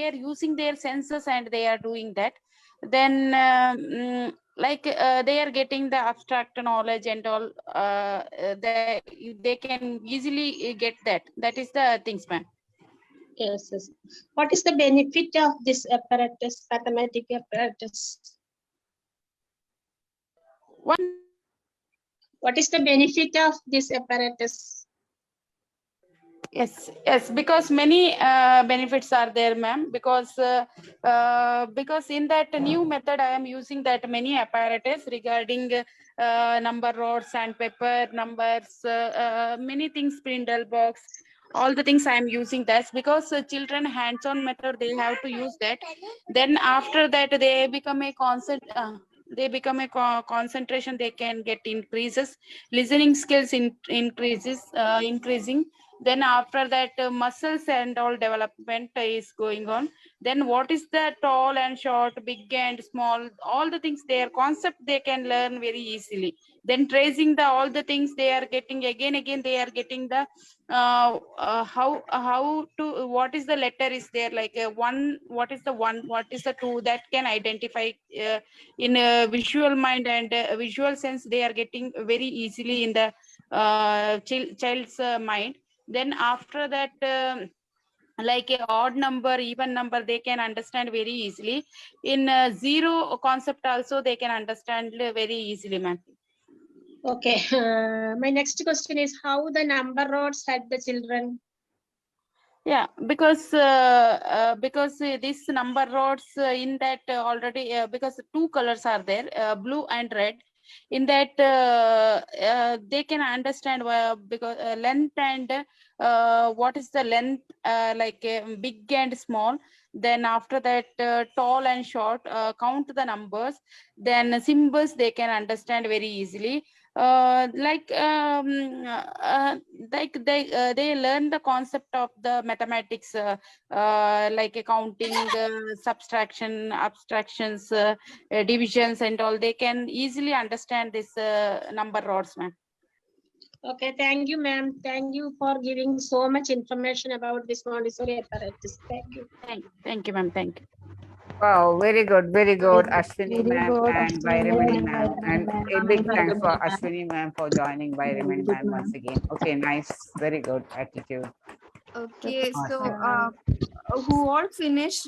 are using their senses and they are doing that. Then they are getting the abstract knowledge and all. They can easily get that. That is the things, ma'am. Yes, yes. What is the benefit of this apparatus, mathematical apparatus? What is the benefit of this apparatus? Yes, because many benefits are there, ma'am. Because in that new method, I am using that many apparatus regarding number rods, sandpaper, numbers, many things, spindle box, all the things I am using that, because children hands-on method, they have to use that. Then after that, they become a concentration, they can get increases, listening skills increasing. Then after that, muscles and all development is going on. Then what is the tall and short, big and small, all the things, their concept they can learn very easily. Then tracing the all the things, they are getting again they are getting the how to, what is the letter is there, like one, what is the one, what is the two, that can identify in a visual mind and visual sense, they are getting very easily in the child's mind. Then after that, like a odd number, even number, they can understand very easily. In zero concept also, they can understand very easily, ma'am. Okay. My next question is how the number rods help the children. Yeah, because these number rods in that already, because two colors are there, blue and red. In that they can understand because length and what is the length, like big and small. Then after that, tall and short, count the numbers. Then symbols they can understand very easily. Like they learn the concept of the mathematics, like accounting, subtraction, abstractions, divisions and all. They can easily understand this number rods, ma'am. Okay, thank you, ma'am. Thank you for giving so much information about this Montessori apparatus. Thank you. Thank you, ma'am. Thank you. Wow, very good, Ashwini ma'am and Vairamani ma'am. And a big thanks for Ashwini ma'am for joining Vairamani ma'am once again. Okay, nice, very good attitude. Okay, so Awesome. who all finished?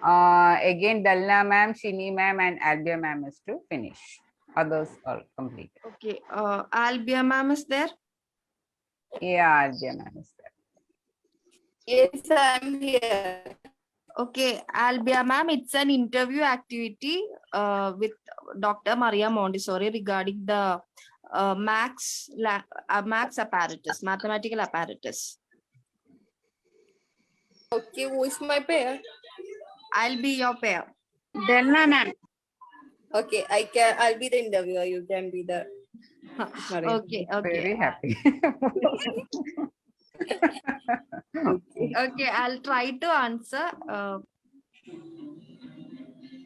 Again, Dalna ma'am, Shini ma'am, and Albia ma'am is to finish. Others are complete. Okay, Albia ma'am is there? Yeah, Albia ma'am is there. Yes, I'm here. Okay, Albia ma'am, it's an interview activity with Dr. Maria Montessori regarding the maths apparatus, mathematical apparatus. Okay, who is my pair? I'll be your pair. Delna ma'am. Okay, I'll be the interviewer. You can be the Maria. Okay. Very happy. Okay, I'll try to answer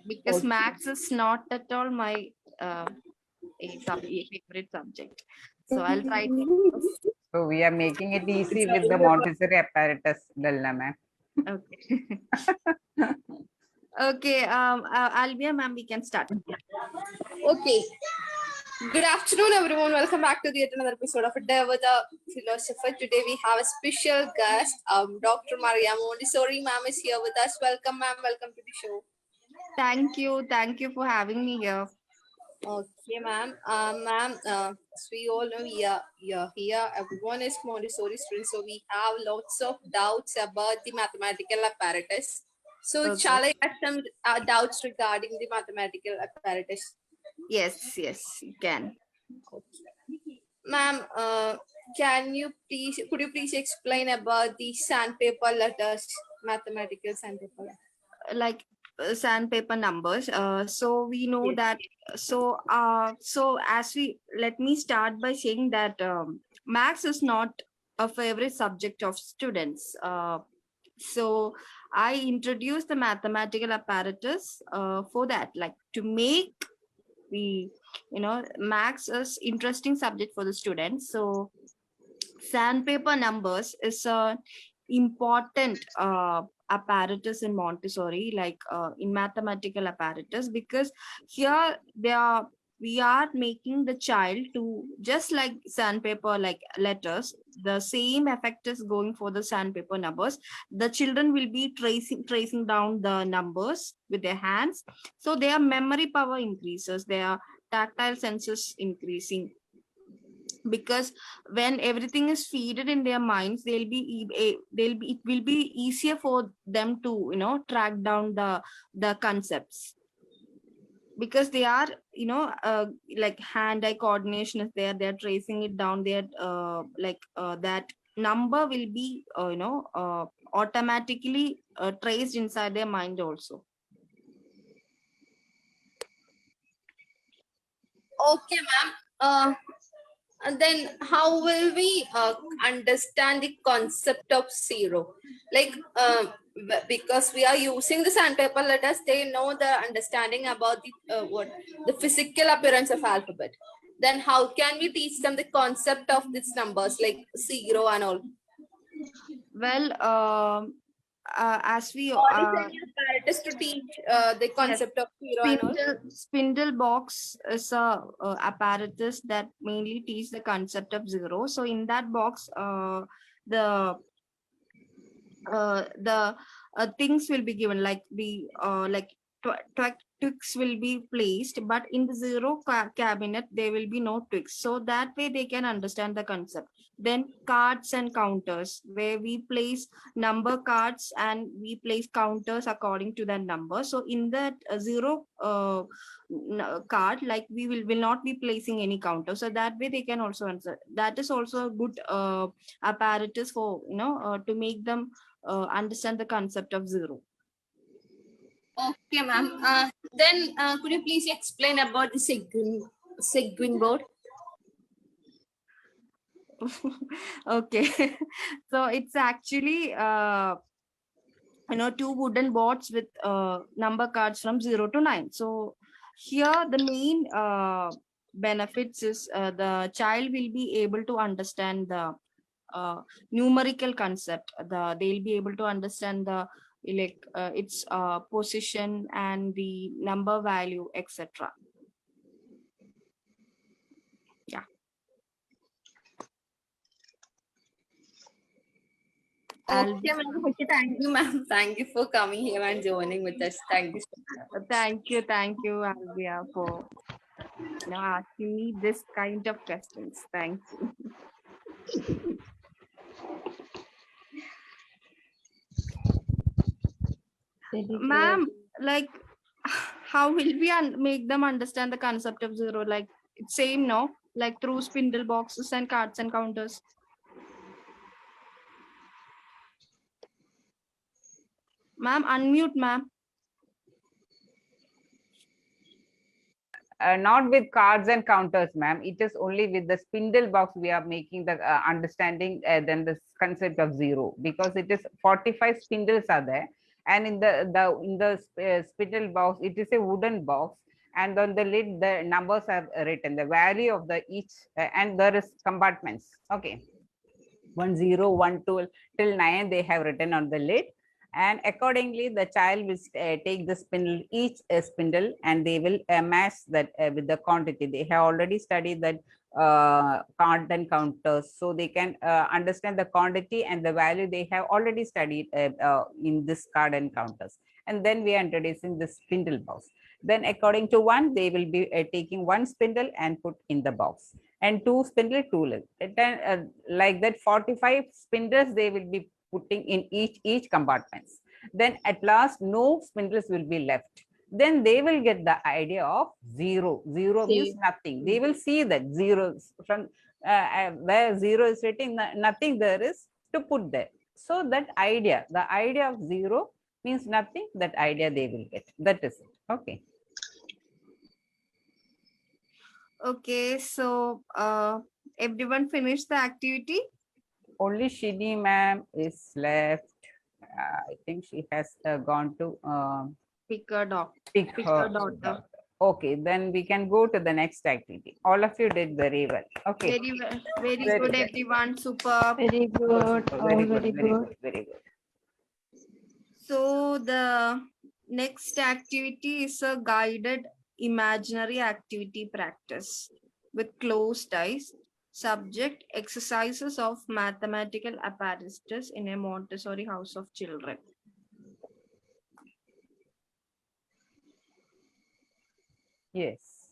because Okay. maths is not at all my favorite subject. So I'll try to. So we are making it easy with the Montessori apparatus, Dalna ma'am. Okay. Okay, Albia ma'am, we can start. Okay. Good afternoon, everyone. Welcome back to yet another episode of A Day with a Philosopher. Today we have a special guest, Dr. Maria Montessori. Ma'am is here with us. Welcome, ma'am. Welcome to the show. Thank you for having me here. Okay, ma'am. As we all know, we are here. Everyone is Montessori students, so we have lots of doubts about the mathematical apparatus. So, Okay. shall I ask some doubts regarding the mathematical apparatus? Yes, you can. Okay. Ma'am, could you please explain about the sandpaper letters, mathematical sandpaper? Like sandpaper numbers. So we know that. So let me start by saying that maths is not a favorite subject of students. So I introduced the mathematical apparatus for that, like to make the maths is interesting subject for the students. So sandpaper numbers is a important apparatus in Montessori, like in mathematical apparatus, because here we are making the child to just like sandpaper, like letters. The same effect is going for the sandpaper numbers. The children will be tracing down the numbers with their hands, so their memory power increases, their tactile senses increasing, because when everything is feeded in their minds, it will be easier for them to track down the concepts, because they are like hand-eye coordination is there, they're tracing it down there, that number will be automatically traced inside their mind also. Okay, ma'am. And then how will we understand the concept of zero? Like, because we are using the sandpaper letters, they know the understanding about the physical appearance of alphabet. Then how can we teach them the concept of these numbers like zero and all? Well, as we Or is there any apparatus to teach the concept of zero and all? Spindle box is a apparatus that mainly teach the concept of zero. So in that box, the things will be given, like the twigs will be placed, but in the zero cabinet there will be no twigs, so that way they can understand the concept. Then cards and counters, where we place number cards and we place counters according to that number. So in that zero card, like we will not be placing any counter, so that way they can also answer. That is also a good apparatus for to make them understand the concept of zero. Okay, ma'am. Then could you please explain about the seguin board? Okay. So it's actually two wooden boards with number cards from 0 to 9. So here the main benefits is the child will be able to understand the numerical concept. They'll be able to understand the its position and the number value, etc. Yeah. Okay, ma'am. Okay, thank you, ma'am. Thank you for coming here and joining with us. Thank you so much. Thank you, Alvia, for asking me this kind of questions. Thank you. Ma'am, like, how will we make them understand the concept of zero? Like, it's same, no? Like through spindle boxes and cards and counters. Ma'am, unmute, ma'am. Not with cards and counters, ma'am. It is only with the spindle box we are making the understanding then the concept of zero, because it is 45 spindles are there, and in the spindle box it is a wooden box, and on the lid the numbers are written, the value of the each, and there is compartments. Okay, 1 0 1 2 till 9 they have written on the lid, and accordingly the child will take the spindle, each spindle, and they will match that with the quantity. They have already studied that card and counters, so they can understand the quantity and the value. They have already studied in this card and counters. And then we are introducing the spindle box. Then according to one, they will be taking one spindle and put in the box, and two spindle, two lid. Like that 45 spindles they will be putting in each compartments. Then at last no spindles will be left. Then they will get the idea of zero. Zero means nothing. They will see that zero from where zero is written, nothing there is to put there. So that idea, the idea of zero means nothing, that idea they will get. That is it. Okay. Okay, so everyone finished the activity? Only Shini ma'am is left. I think she has gone to pick her dog. Pick her daughter. Okay, then we can go to the next activity. All of you did very well. Okay. Very well. Very Very good, well. everyone. Super. Very good. Super, All very good, very very good. good, very good. So the next activity is a guided imaginary activity practice with closed eyes. Subject exercises of mathematical apparatus in a Montessori house of children. Yes.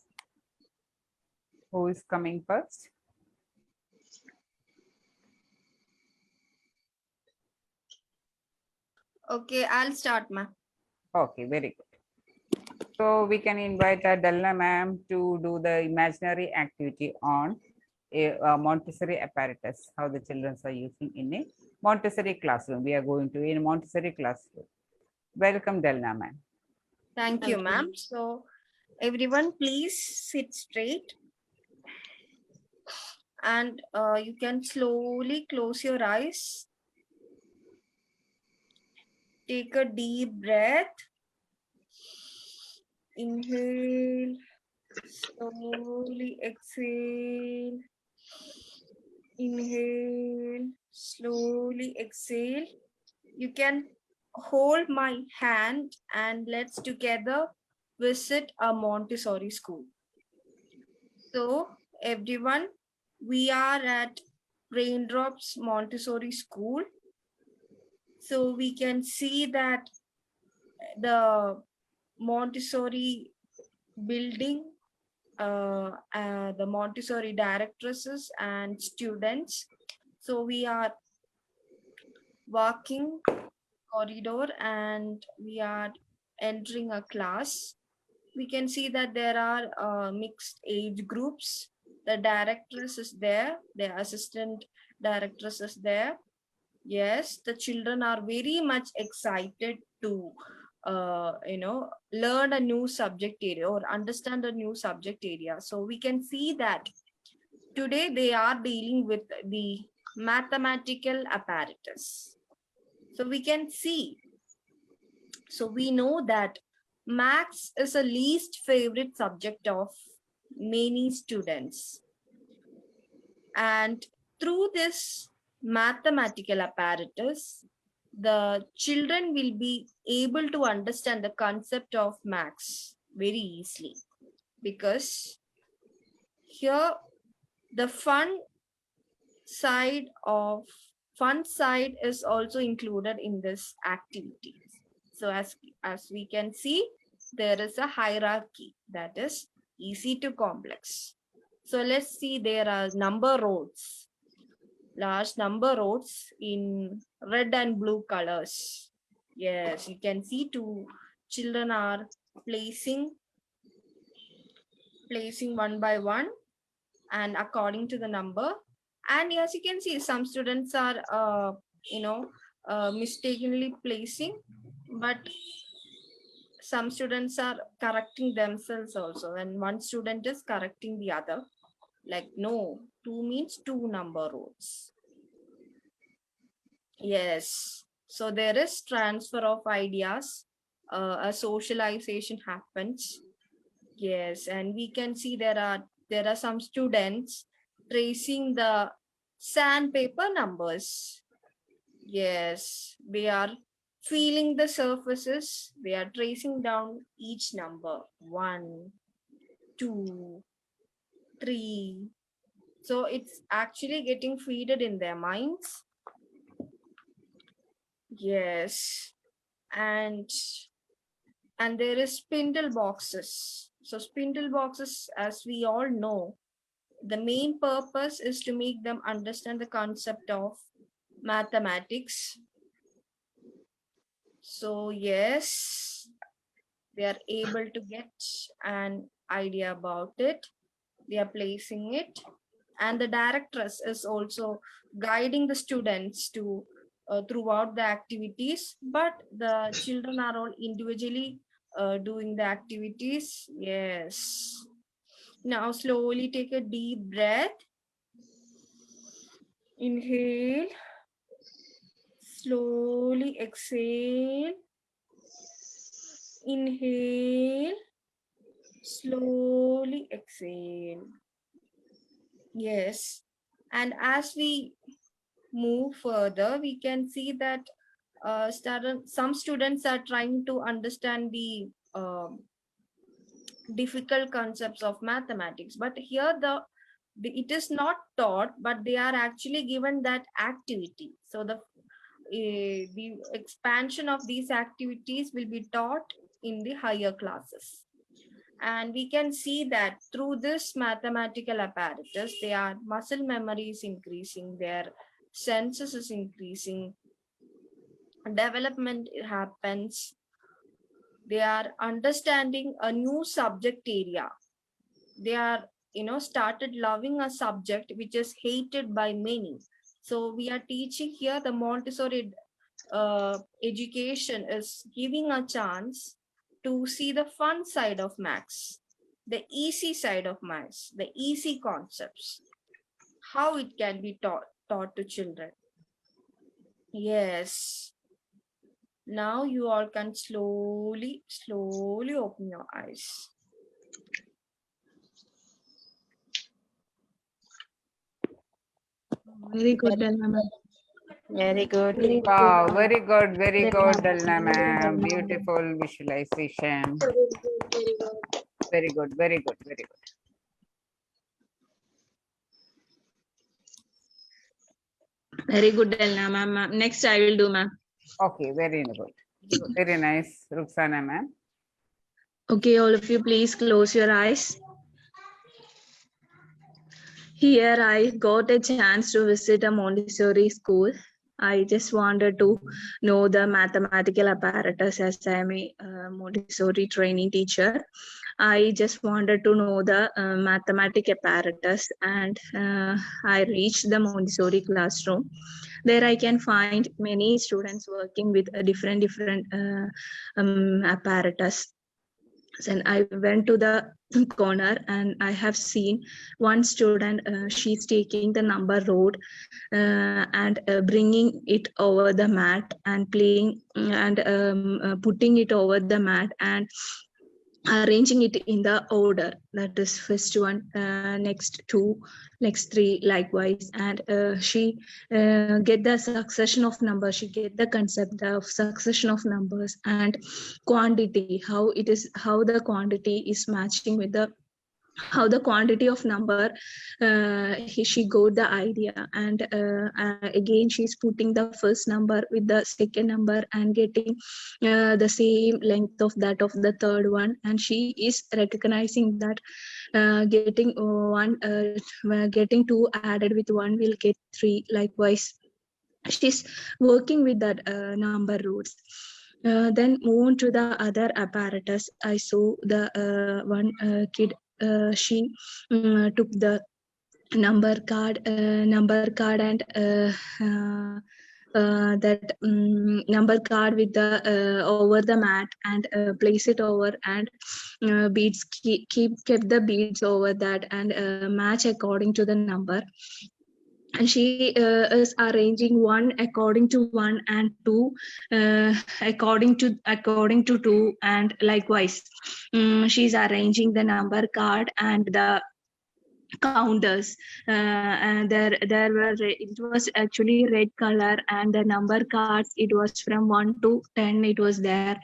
Who is coming first? Okay, I'll start, ma'am. Okay, very good. So we can invite Dalla ma'am to do the imaginary activity on a Montessori apparatus, how the children are using in a Montessori classroom. We are going to in a Montessori classroom. Welcome, Dalla ma'am. Thank you, ma'am. So everyone, please sit straight. And you can slowly close your eyes. Take a deep breath. Inhale. Slowly exhale. Inhale. Slowly exhale. You can hold my hand and let's together visit a Montessori school. So everyone, we are at Raindrops Montessori School. So we can see that the Montessori building, the Montessori directresses and students. So we are walking corridor and we are entering a class. We can see that there are mixed age groups. The directress is there, the assistant directress is there. Yes, the children are very much excited to learn a new subject area or understand a new subject area. So we can see that today they are dealing with the mathematical apparatus. So we can see, so we know that maths is a least favorite subject of many students. And through this mathematical apparatus, the children will be able to understand the concept of maths very easily, because here the fun side is also included in this activity. So as we can see, there is a hierarchy that is easy to complex. So let's see, there are number roads, large number roads in red and blue colors. Yes, you can see two children are placing one by one and according to the number. And yes, you can see some students are mistakenly placing, but some students are correcting themselves also, and one student is correcting the other, like no, 2 means 2 number rows. Yes, so there is transfer of ideas, a socialization happens. Yes, and we can see there are some students tracing the sandpaper numbers. Yes, they are feeling the surfaces. They are tracing down each number. 1, 2, 3. So it's actually getting feeded in their minds. Yes, and there is spindle boxes. So spindle boxes, as we all know, the main purpose is to make them understand the concept of mathematics. So yes, they are able to get an idea about it. They are placing it, and the directress is also guiding the students to throughout the activities, but the children are all individually doing the activities. Yes. Now slowly take a deep breath. Inhale. Slowly exhale. Inhale. Slowly exhale. Yes. And as we move further, we can see that some students are trying to understand the difficult concepts of mathematics, but here it is not taught, but they are actually given that activity. So the expansion of these activities will be taught in the higher classes. And we can see that through this mathematical apparatus, their muscle memory is increasing, their senses is increasing, development happens. They are understanding a new subject area. They are, started loving a subject which is hated by many. So we are teaching here the Montessori education is giving a chance to see the fun side of maths, the easy side of maths, the easy concepts, how it can be taught to children. Yes. Now you all can slowly open your eyes. Very good, Delna ma'am. Very good. Wow, very good, Delna ma'am. Beautiful visualization. Very good, very good, very good. Very good, Delna ma'am. Next, I will do, ma'am. Okay, very good. Very nice, Ruxana ma'am. Okay, all of you, please close your eyes. Here, I got a chance to visit a Montessori school. I just wanted to know the mathematical apparatus as I am a Montessori training teacher. I just wanted to know the mathematic apparatus, and I reached the Montessori classroom. There I can find many students working with a different apparatus. And I went to the corner and I have seen one student, she's taking the number road and bringing it over the mat and playing and putting it over the mat and arranging it in the order. That is first one, next two, next three, likewise. And she get the succession of numbers. She get the concept of succession of numbers and quantity, how the quantity is matching with the how the quantity of number, she got the idea. And again, she's putting the first number with the second number and getting the same length of that of the third one. And she is recognizing that getting two added with one will get three. Likewise, she's working with that number roots. Then move on to the other apparatus. I saw the one kid, she took the number card and that number card with the over the mat and place it over, and beads kept the beads over that and match according to the number. And she is arranging one according to one and two according to two, and likewise she's arranging the number card and the counters. And there were, it was actually red color, and the number cards, it was from 1 to 10 it was there.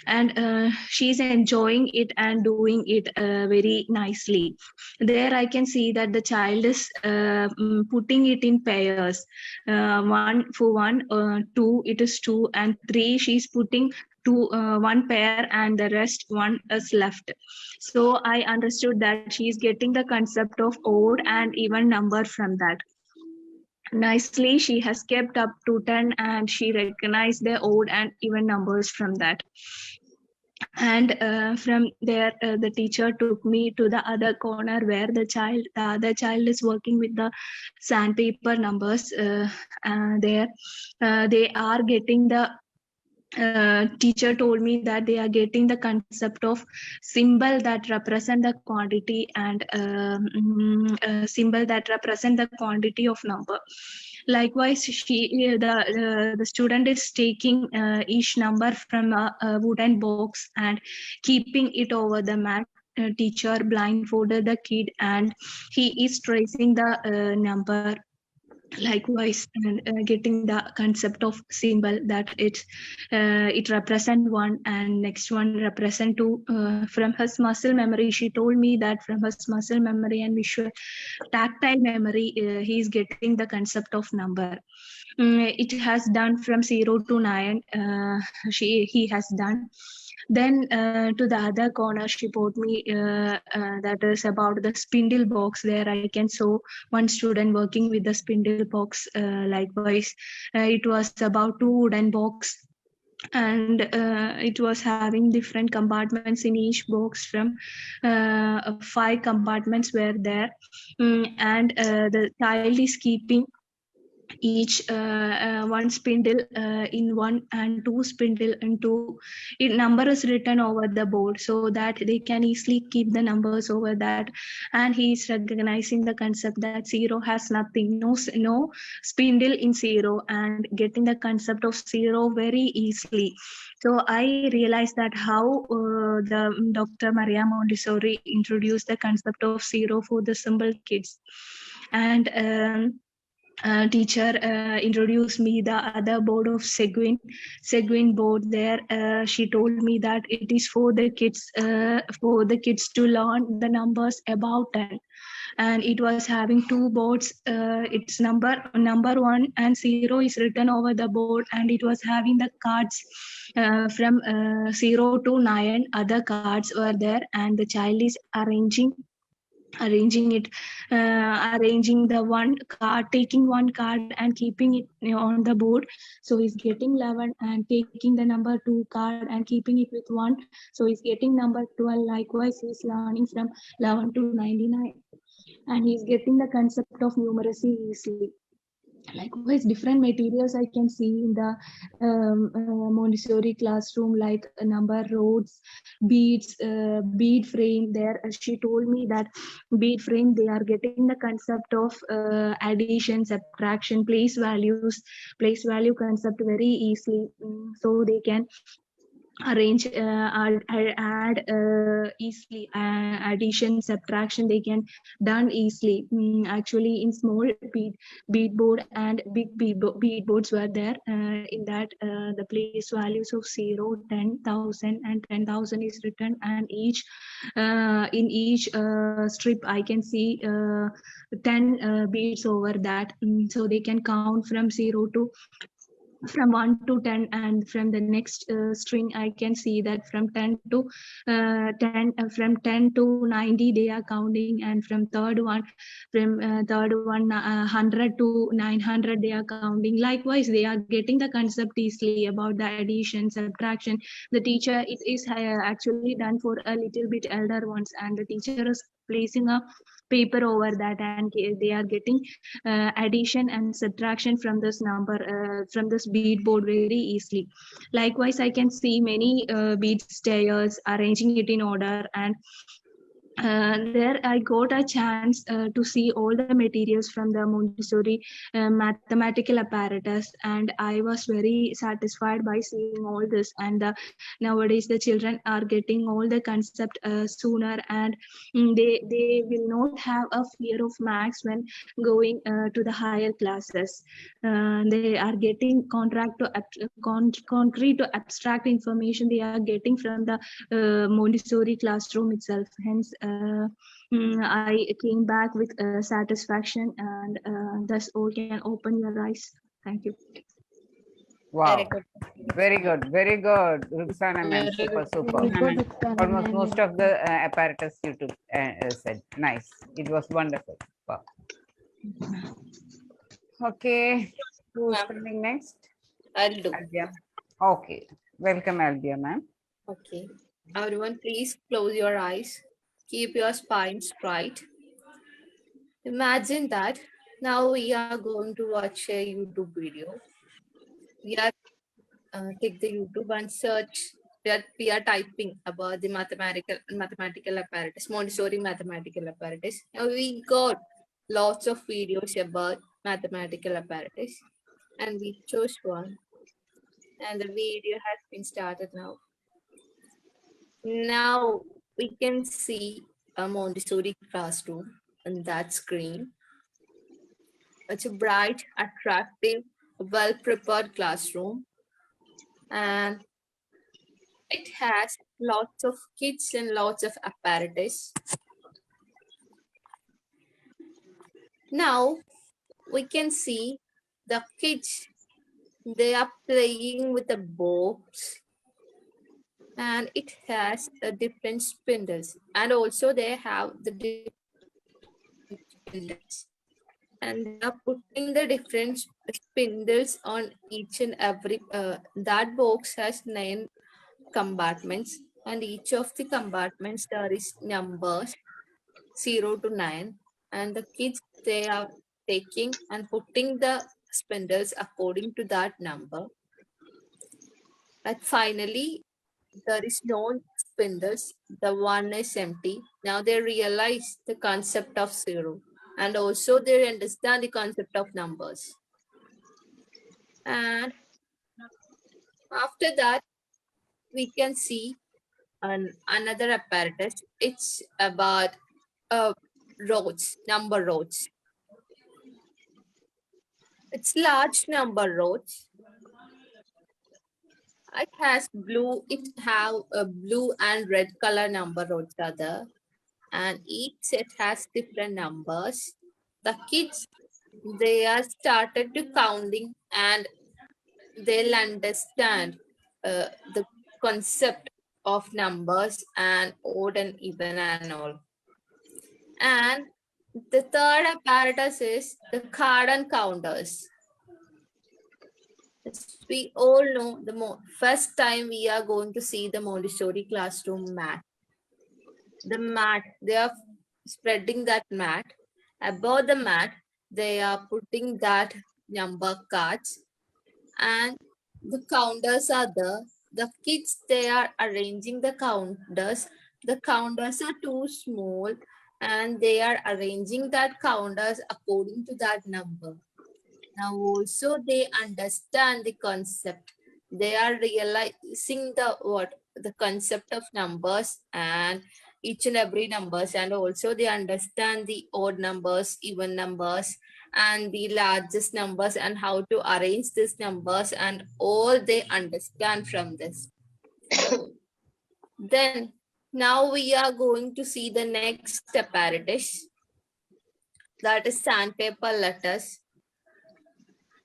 And she's enjoying it and doing it very nicely. There I can see that the child is putting it in pairs. 1 for 1, 2 it is 2, and 3 she's putting one pair and the rest one is left. So I understood that she is getting the concept of odd and even number from that. Nicely, she has kept up to 10 and she recognized the odd and even numbers from that. And from there, the teacher took me to the other corner where the other child is working with the sandpaper numbers. There, they are getting the teacher told me that they are getting the concept of symbol that represent the quantity and symbol that represent the quantity of number. Likewise, the student is taking each number from a wooden box and keeping it over the mat teacher blindfolded the kid and he is tracing the number. Likewise, getting the concept of symbol that it represent one and next one represent two. From his muscle memory, she told me that from his muscle memory and visual tactile memory, he is getting the concept of number. It has done from 0 to 9. He has done. Then to the other corner, she brought me that is about the spindle box. There I can show one student working with the spindle box. Likewise, it was about 2 wooden box, and it was having different compartments in each box. From 5 compartments were there, and the child is keeping each one spindle in one and 2 spindle in 2. Number is written over the board so that they can easily keep the numbers over that. And he is recognizing the concept that 0 has nothing, no spindle in 0, and getting the concept of 0 very easily. So I realized that how the Dr. Maria Montessori introduced the concept of 0 for the simple kids. And teacher introduced me the other board of Seguin board. There she told me that it is for the kids to learn the numbers above 10, and it was having 2 boards. Its number 1 and 0 is written over the board, and it was having the cards from 0 to 9. Other cards were there, and the child is arranging it, arranging the one card, taking one card and keeping it on the board. So he's getting 11 and taking the number 2 card and keeping it with 1. So he's getting number 12. Likewise, he's learning from 11 to 99, and he's getting the concept of numeracy easily. Likewise, different materials I can see in the Montessori classroom, like number rods, beads, bead frame. There she told me that bead frame, they are getting the concept of addition, subtraction, place value concept very easily. So they can arrange, add easily, addition, subtraction, they can done easily. Actually, in small bead board and big bead boards were there. In that the place values of 0, 10,000 and 10,000 is written, and each in each strip I can see 10 beads over that. So they can count from 1 to 10, and from the next string I can see that from 10 to 90 they are counting, and from third one 100 to 900 they are counting. Likewise, they are getting the concept easily about the addition, subtraction. The teacher, it is actually done for a little bit elder ones, and the teacher is placing a paper over that, and they are getting addition and subtraction from this number, from this bead board very easily. Likewise, I can see many bead stairs, arranging it in order, and there I got a chance to see all the materials from the Montessori mathematical apparatus, and I was very satisfied by seeing all this. And nowadays the children are getting all the concept sooner, and they will not have a fear of maths when going to the higher classes. They are getting concrete to abstract information they are getting from the Montessori classroom itself. Hence, I came back with satisfaction, and thus all can open your eyes. Thank you. Wow, very good, Ruxana ma'am, super. Almost most of the apparatus you took said. Nice, it was wonderful. Wow. Okay, who's coming next? I'll do. Albia. Okay, welcome Albia ma'am. Okay. Everyone, please close your eyes. Keep your spine straight. Imagine that now we are going to watch a YouTube video. We are take the YouTube and search. We are typing about the mathematical apparatus, Montessori mathematical apparatus. Now we got lots of videos about mathematical apparatus, and we chose one. And the video has been started now. Now we can see a Montessori classroom on that screen. It's a bright, attractive, well-prepared classroom, and it has lots of kids and lots of apparatus. Now we can see the kids, they are playing with the box, and it has different spindles, and also they have the different spindles, and they are putting the different spindles on each and every that box has 9 compartments, and each of the compartments there is numbers 0 to 9, and the kids, they are taking and putting the spindles according to that number. And finally, there is no spindles, the one is empty. Now they realize the concept of 0, and also they understand the concept of numbers. And after that, we can see another apparatus. It's about roads, number roads. It's large number roads. It has blue, it have a blue and red color number roads are there, and each set has different numbers. The kids, they are started to counting, and they'll understand the concept of numbers and odd and even and all. And the third apparatus is the card and counters. As we all know, the first time we are going to see the Montessori classroom mat. The mat, they are spreading that mat. Above the mat, they are putting that number cards, and the counters are there. The kids, they are arranging the counters. The counters are too small, and they are arranging that counters according to that number. Now also they understand the concept. They are realizing the concept of numbers and each and every numbers, and also they understand the odd numbers, even numbers, and the largest numbers, and how to arrange these numbers, and all they understand from this. Then now we are going to see the next apparatus, that is sandpaper letters.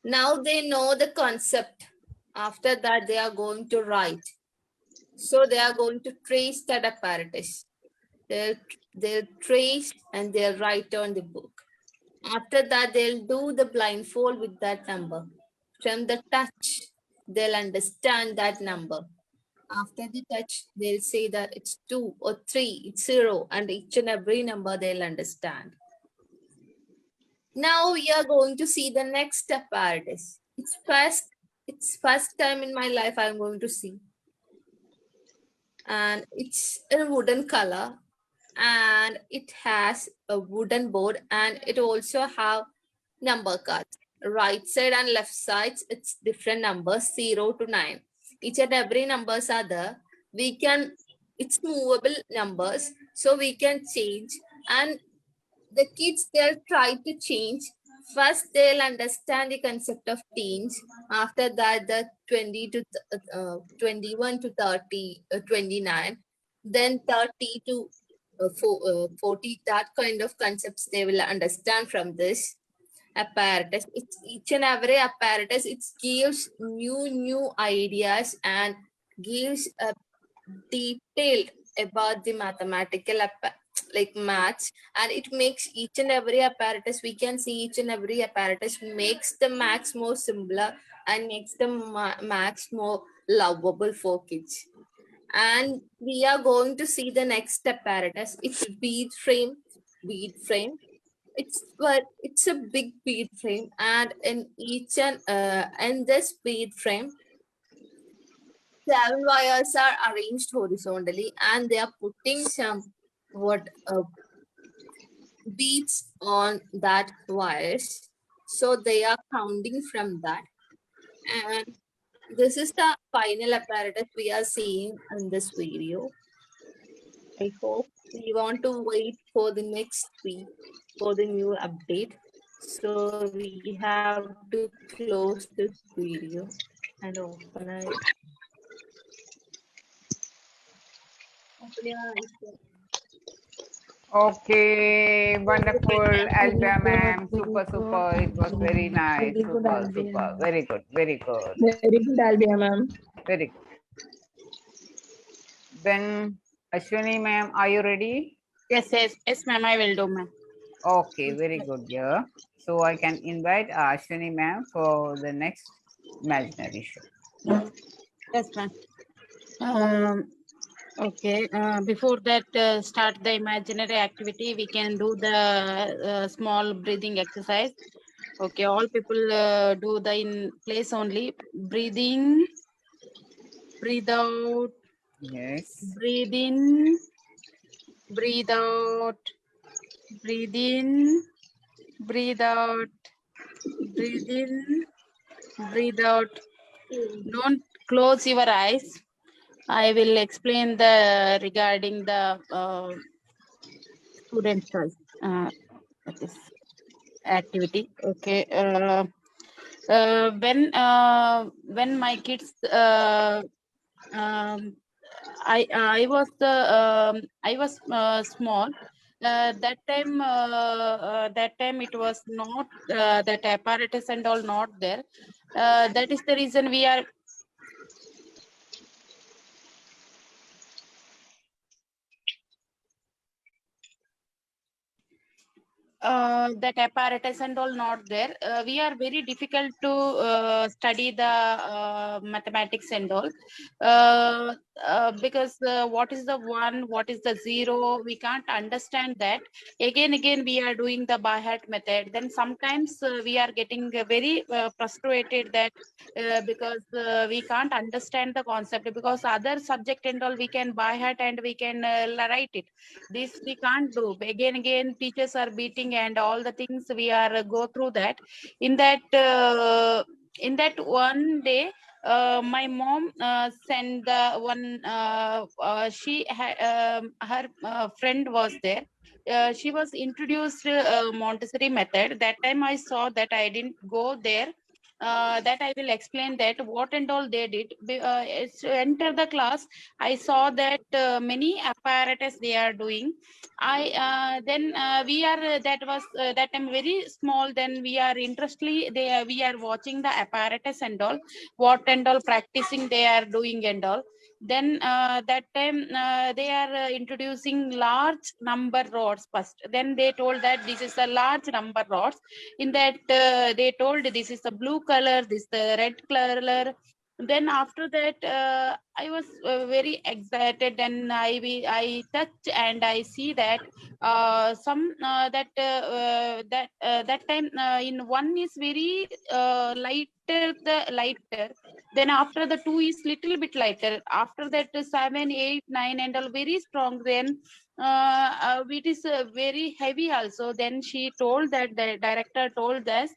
Now they know the concept. After that, they are going to write. So they are going to trace that apparatus. They'll trace and they'll write on the book. After that, they'll do the blindfold with that number. From the touch, they'll understand that number. After the touch, they'll say that it's 2 or 3, it's 0, and each and every number they'll understand. Now we are going to see the next apparatus. It's first time in my life I'm going to see. And it's a wooden color, and it has a wooden board, and it also have number cards. Right side and left sides, it's different numbers 0 to 9. Each and every numbers are there. It's movable numbers, so we can change, and the kids, they'll try to change. First, they'll understand the concept of teens. After that, the 20 to 21 to 30, 29, then 30 to 40, that kind of concepts they will understand from this apparatus. It's each and every apparatus, it gives new ideas and gives a detailed about the mathematical like maths, and it makes each and every apparatus, we can see each and every apparatus makes the maths more simpler and makes the maths more lovable for kids. And we are going to see the next apparatus. It's bead frame. It's a big bead frame, and in each and in this bead frame, 7 wires are arranged horizontally, and they are putting some beads on that wires. So they are counting from that. And this is the final apparatus we are seeing in this video. I hope we want to wait for the next week for the new update. So we have to close this video and open it. Okay, wonderful, Albia ma'am. Super, super. It was very nice. Very good, Super, Albia. super. Very good, very good, Very good, Albia, ma'am. very good. Then, Ashwini ma'am, are you ready? Yes, ma'am. I will do, ma'am. Okay, very good, yeah. So I can invite Ashwini ma'am for the next imaginary show. Yes, ma'am. Okay. Before that, start the imaginary activity. We can do the small breathing exercise. Okay. All people do the in place only. Breathe in, breathe out, Yes. breathe in, breathe out, breathe in, breathe out, breathe in, breathe out. Don't close your eyes. I will explain the regarding the student choice. This activity. Okay. When my kids I was small. That time it was not that apparatus and all not there. That is the reason we are that apparatus and all not there. We are very difficult to study the mathematics and all because what is the one, what is the zero, we can't understand that. Again we are doing the by heart method. Then sometimes we are getting very frustrated that because we can't understand the concept, because other subject and all we can by heart and we can write it. This we can't do. Again teachers are beating and all the things we are go through that. In that one day my mom sent the one her friend was there. She was introduced Montessori method. That time I saw that, I didn't go there. That I will explain that what and all they did. Enter the class, I saw that many apparatus they are doing. We are that was that time very small. Then we are interestly we are watching the apparatus and all, what and all practicing they are doing and all. Then that time they are introducing large number rods first. Then they told that this is a large number rods. In that they told this is the blue color, this the red color. Then after that I was very excited, and I touch and I see that some that time in one is very lighter. Then after the two is little bit lighter. After that 7, 8, 9 and all very strong. Then it is very heavy also. Then she told that, the director told us,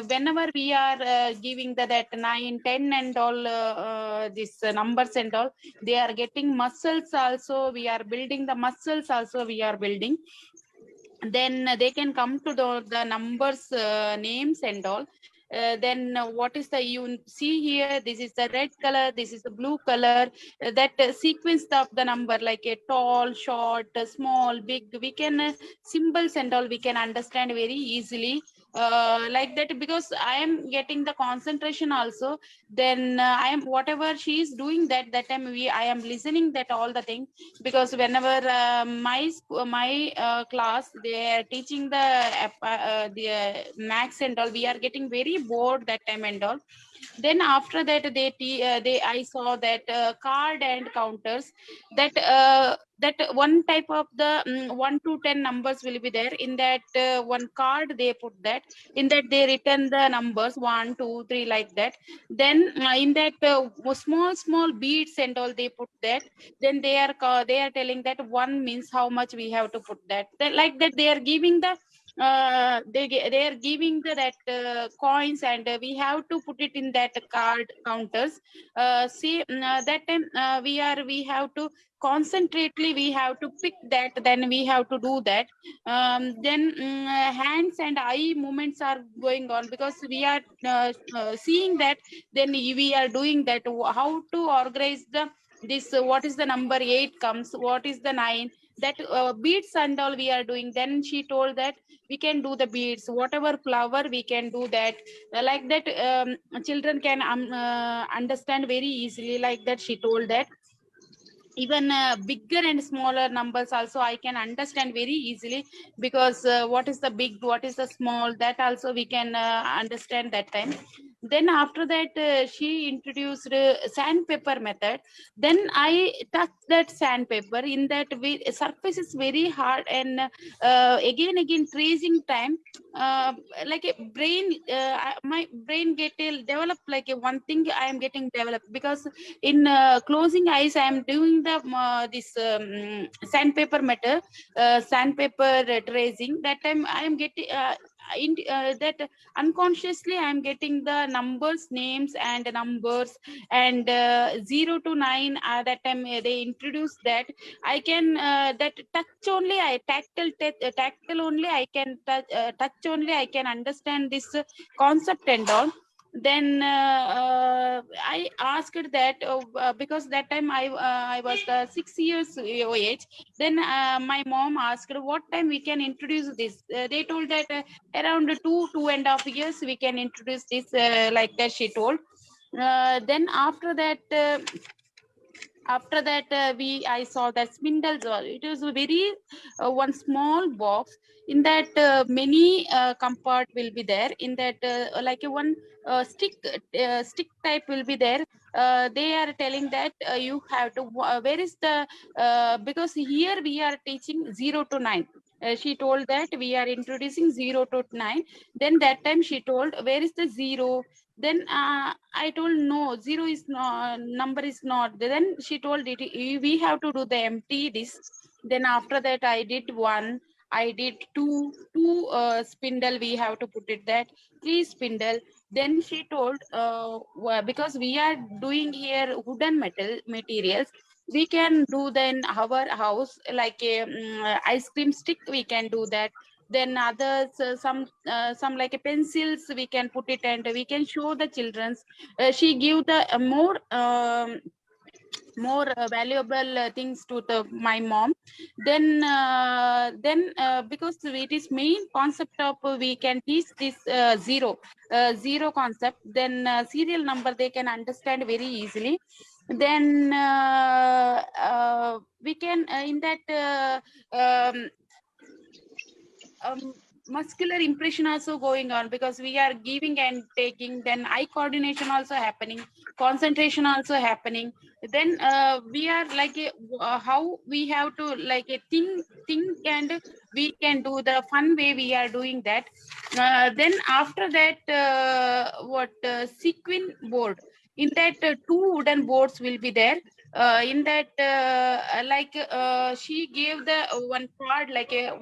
whenever we are giving that 9, 10 and all these numbers and all, they are getting muscles also. We are building the muscles also, we are building. Then they can come to the numbers names and all. Then what is the, you see here, this is the red color, this is the blue color. That sequence of the number, like a tall, short, small, big, we can symbols and all we can understand very easily. Like that, because I am getting the concentration also. Then I am, whatever she is doing, that time I am listening that all the thing. Because whenever my class they are teaching the max and all, we are getting very bored that time and all. Then after that I saw that card and counters, that one type of the 1 to 10 numbers will be there. In that one card they put that. In that they written the numbers 1, 2, 3 like that. Then in that small beads and all they put that. Then they are telling that one means how much we have to put that. Like that they are giving the they are giving that coins, and we have to put it in that card counters. That time we have to concentrately, we have to pick that, then we have to do that. Then hands and eye movements are going on, because we are seeing that, then we are doing that. How to organize the this, what is the number 8 comes, what is the 9, that beads and all we are doing. Then she told that we can do the beads, whatever flower we can do that. Like that, children can understand very easily, like that she told that. Even bigger and smaller numbers also I can understand very easily, because what is the big, what is the small, that also we can understand that time. Then after that, she introduced sandpaper method. Then I touched that sandpaper, in that surface is very hard, and again tracing time, like a brain, my brain get developed, like a one thing I am getting developed, because in closing eyes I am doing the this sandpaper method, sandpaper tracing. That time I am getting that unconsciously I am getting the numbers, names and numbers, and 0 to 9, that time they introduced that. I can that touch only, I tactile only I can touch only I can understand this concept and all. Then I asked that, because that time I was 6 years age. Then my mom asked what time we can introduce this. They told that around 2.5 years we can introduce this, like that she told. Then after that, I saw that spindles. It was a very one small box. In that many comfort will be there. In that like a one stick type will be there. They are telling that you have to where is the because here we are teaching 0 to 9. She told that we are introducing 0 to 9. Then that time she told, where is the 0? Then I told no, 0 is not, number is not. Then she told it, we have to do the empty this. Then after that I did 1, I did 2 spindle we have to put it, that 3 spindle. Then she told because we are doing here wooden materials, we can do then our house, like a ice cream stick we can do that. Then others, some like a pencils we can put it, and we can show the children's. She give the more valuable things to my mom. Then because it is main concept of we can teach this zero concept. Then serial number they can understand very easily. Then we can in that muscular impression also going on, because we are giving and taking. Then eye coordination also happening, concentration also happening. Then we are like how we have to like a think, and we can do the fun way we are doing that. Then after that, sequin board. In that 2 wooden boards will be there. In that she gave the one card, like a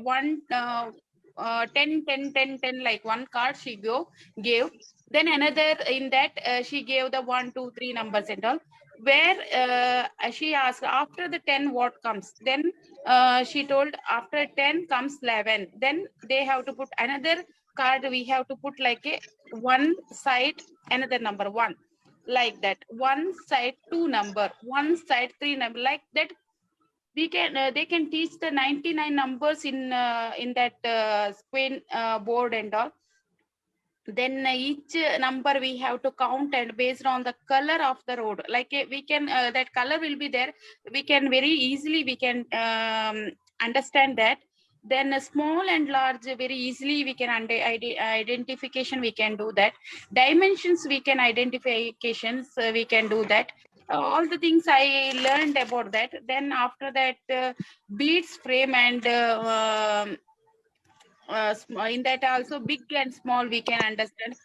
10 10 10 10, like one card she gave. Then another, in that she gave the 1 2 3 numbers and all. Where she asked after the 10 what comes. Then she told after 10 comes 11. Then they have to put another card, we have to put like a one side another number 1, like that. One side 2 number, one side 3 number, like that. We can they can teach the 99 numbers in that screen board and all. Then each number we have to count, and based on the color of the road, like we can that color will be there, we can very easily we can understand that. Then small and large very easily we can identification we can do that. Dimensions we can identifications we can do that. All the things I learned about that. Then after that, beads frame and in that also big and small we can understand.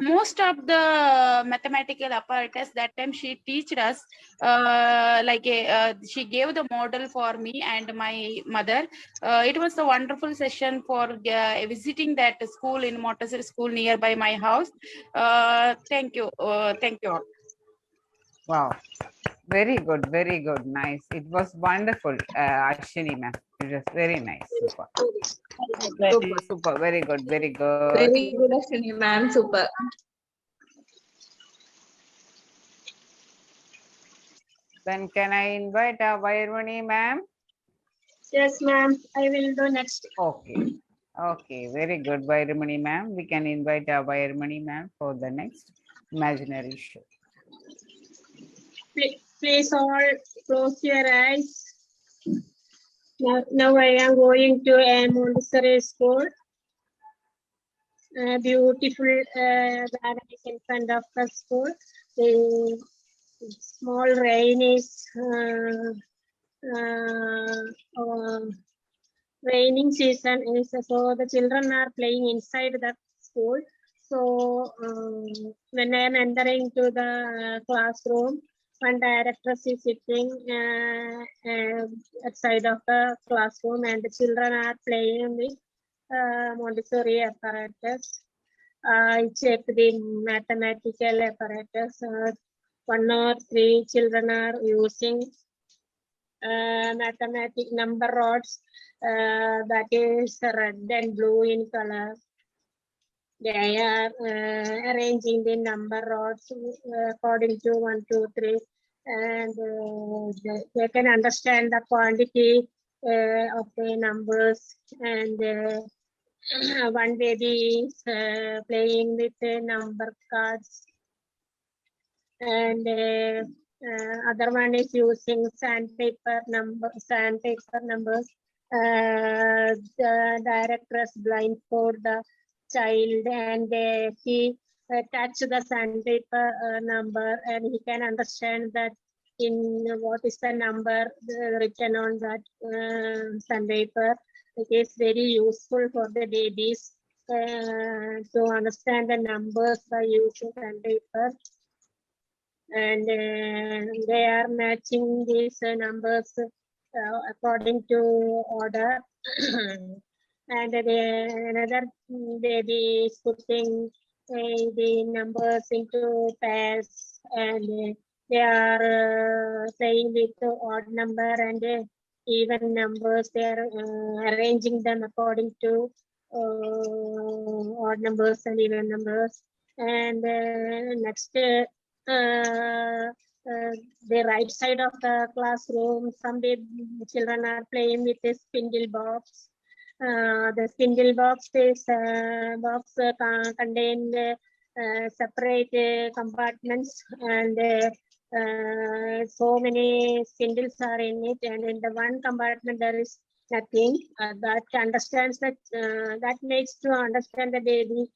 Most of the mathematical apparatus that time she teached us, she gave the model for me and my mother. It was a wonderful session for visiting that school in Montessori school nearby my house. Thank you. Thank you all. Wow. Very good, very good. Nice. It was wonderful, Ashini ma'am. It was very nice. Super. Super, super. Very good, very good. Very good, Ashwini ma'am. Super. Then can I invite Vairmani ma'am? Yes, ma'am. I will do next. Okay. Okay, very good, Vairmani ma'am. We can invite Vairmani ma'am for the next imaginary show. Please all close your eyes. Now I am going to a Montessori school. Beautiful garden in front of the school. The small rain is raining season is, so the children are playing inside the school. So when I am entering to the classroom, one director is sitting outside of the classroom, and the children are playing with Montessori apparatus. I check the mathematical apparatus. 1 or 3 children are using mathematic number rods, that is red and blue in color. They are arranging the number rods according to 1, 2, 3, and they can understand the quantity of the numbers. And one baby is playing with the number cards, and other one is using sandpaper numbers. The directress blindfold the child, and he touch the sandpaper number, and he can understand that in what is the number written on that sandpaper. It is very useful for the babies to understand the numbers by using sandpaper. And they are matching these numbers according to order. And another baby is putting the numbers into pairs, and they are playing with the odd number and even numbers. They are arranging them according to odd numbers and even numbers. And next, the right side of the classroom, some children are playing with a spindle box. The spindle box is contain separate compartments, and so many spindles are in it, and in the one compartment there is nothing. That understands that that makes to understand the baby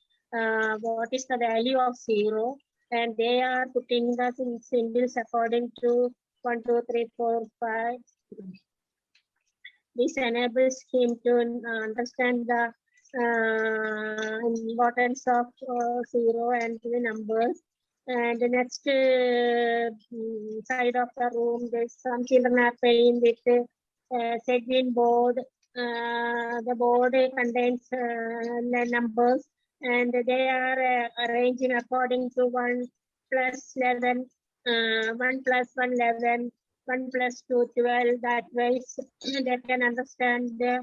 what is the value of 0, and they are putting the spindles according to 1, 2, 3, 4, 5. This enables him to understand the importance of 0 and the numbers. And the next side of the room, there's some children are playing with the segment board. The board contains the numbers, and they are arranging according to 1 plus 11, 1 plus 1, 11, 1 plus 2, 12. That way they can understand the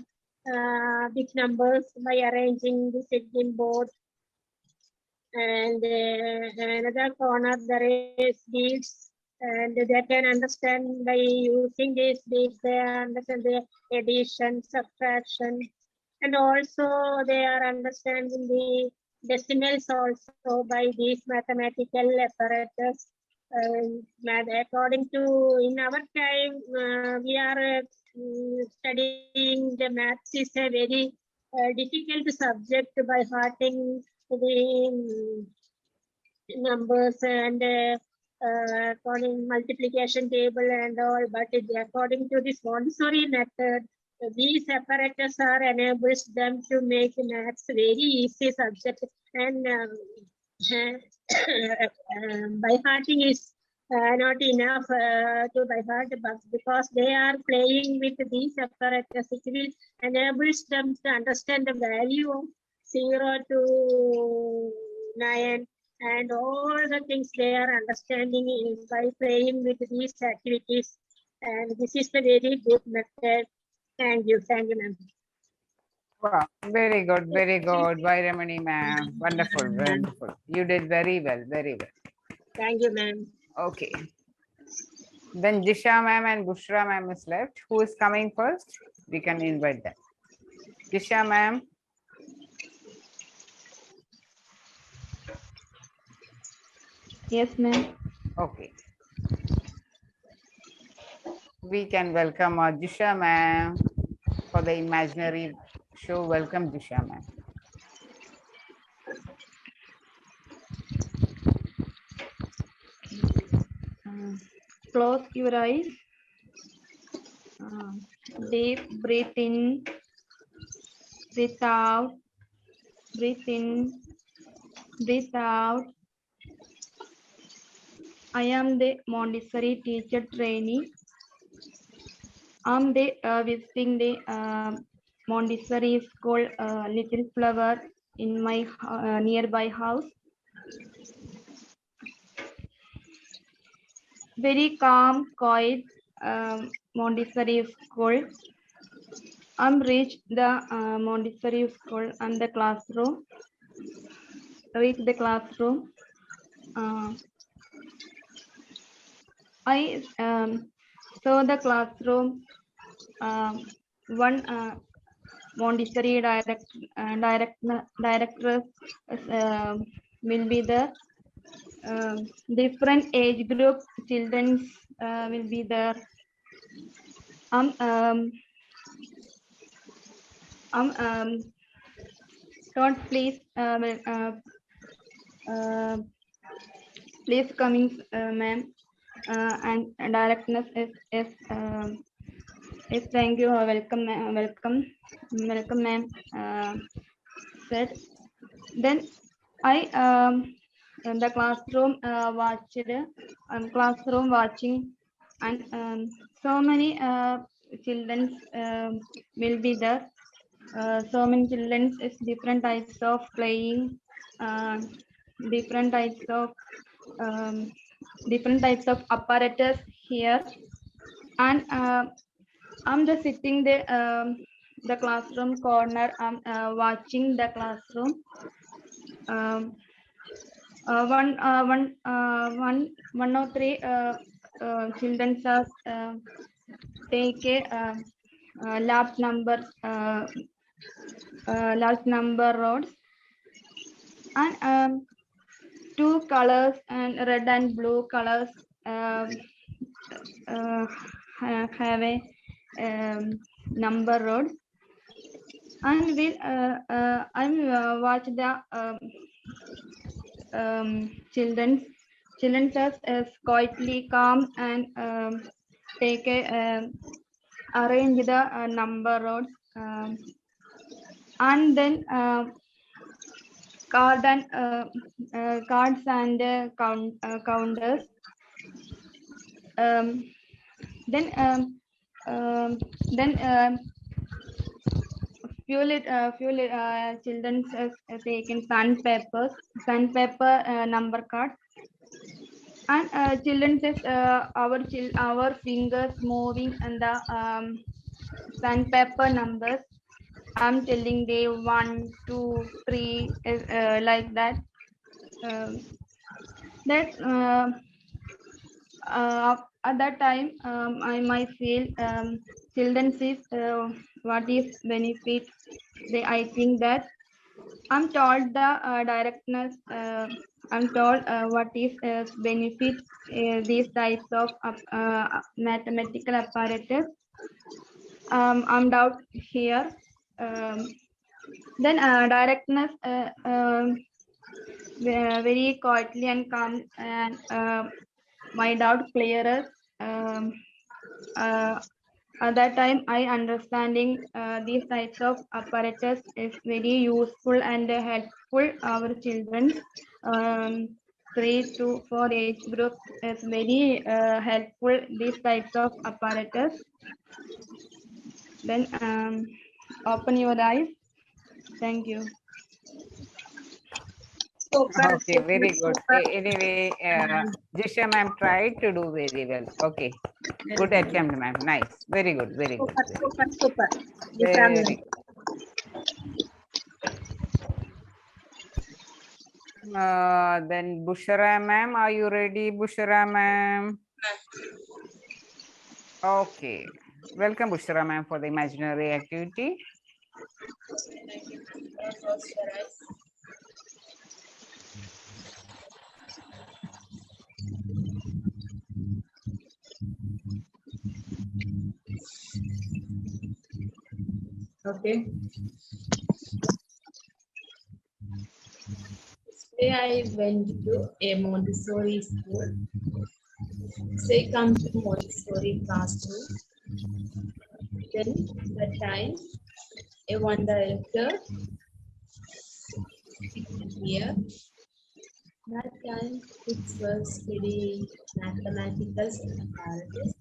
big numbers by arranging the segment board. And another corner there is beads, and they can understand by using these beads. They understand the addition, subtraction, and also they are understanding the decimals also by these mathematical apparatus. According to in our time, we are studying the maths is a very difficult subject by hearting the numbers and according multiplication table and all. But according to this Montessori method, These apparatus are enables them to make maths very easy subject, and by hearting is not enough to by heart, but because they are playing with these apparatus, it will enables them to understand the value of 0 to 9 and all the things they are understanding is by playing with these activities. And this is the very good method. Thank you, ma'am. Wow, very good, Vairamani ma'am. Wonderful, wonderful. You did very well, very well. Thank you, ma'am. Okay. Then Jisha ma'am and Bushra ma'am is left. Who is coming first? We can invite them. Jisha ma'am. Yes, ma'am. Okay. We can welcome Jisha ma'am for the imaginary show. Welcome, Jisha ma'am. Close your eyes. Deep breathe in, breathe out, breathe in, breathe out. I am the Montessori teacher trainee. I'm visiting the Montessori school, Little Flower, in my nearby house. Very calm, quiet Montessori school. I'm reached the Montessori school and the classroom. Reach the classroom. I saw the classroom. One Montessori director will be the different age group children will be there. Don't please please coming, ma'am, and directness is yes, thank you. Welcome, welcome, ma'am. Said. Then I in the classroom watched classroom watching, and so many children will be there. So many children is different types of playing, different types of apparatus here, and I'm just sitting there the classroom corner. I'm watching the classroom. One or three children are take a large number roads, and two colors and red and blue colors have a number road, and we I'm watch the children as quietly calm and take a arrange the number roads, and then cards and counters. Then few children taken sandpaper number card, and children says our fingers moving and the sandpaper numbers. I'm telling they 1, 2, 3 like that. At that time I might feel children sees what is benefit. I think that I'm told the directness. I'm told what is benefit these types of mathematical apparatus. I'm doubt here. Then directness very quietly and calm, and my doubt clearer. At that time, I understanding these types of apparatus is very useful and helpful. Our children, 3 to 4 age group is very helpful. These types of apparatus. Then open your eyes. Thank you. Okay, very good. Anyway, Jisha ma'am tried to do very well. Okay, good attempt, ma'am. Nice. Very good. Very good. Super. Very good. Then Bushra ma'am, are you ready, Bushra ma'am? Okay. Welcome, Bushra ma'am, for the imaginary activity. Okay. Today I went to a Montessori school. Say come to Montessori classroom. Then that time one director here. That time it was very mathematical apparatus.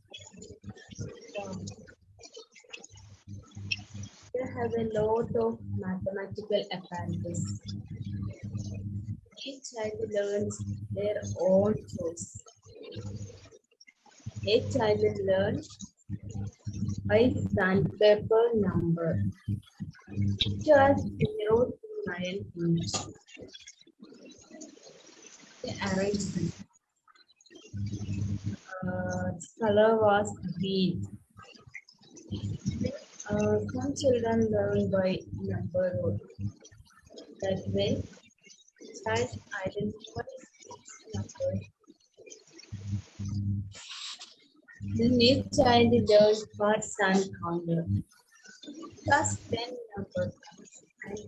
They have a lot of mathematical apparatus. Each child learns their own choice. Each child will learn by sandpaper number. It was 0 to 9 each. They arranged them. Color was green. Some children learn by number road. That way, child identifies its number. Then each child learns for sun counter. Plus 10 numbers and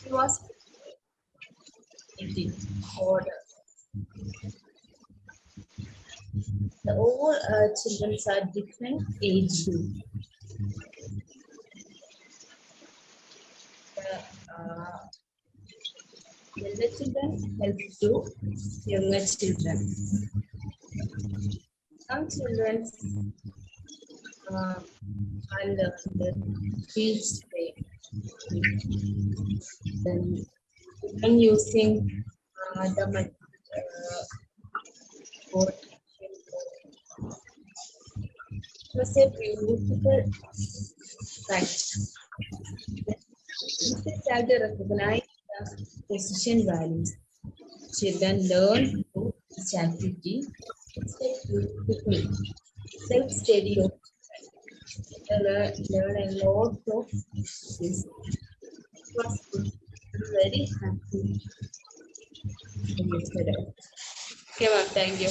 it was in order. The all children are different age group. The elder children help to younger children. Some children are learned speech play. Then using the board. It was a beautiful sight. This child recognized the position values. Children learn to this activity. Self-study. Learn a lot of this. It was good. I'm very happy. Okay, ma'am, thank you.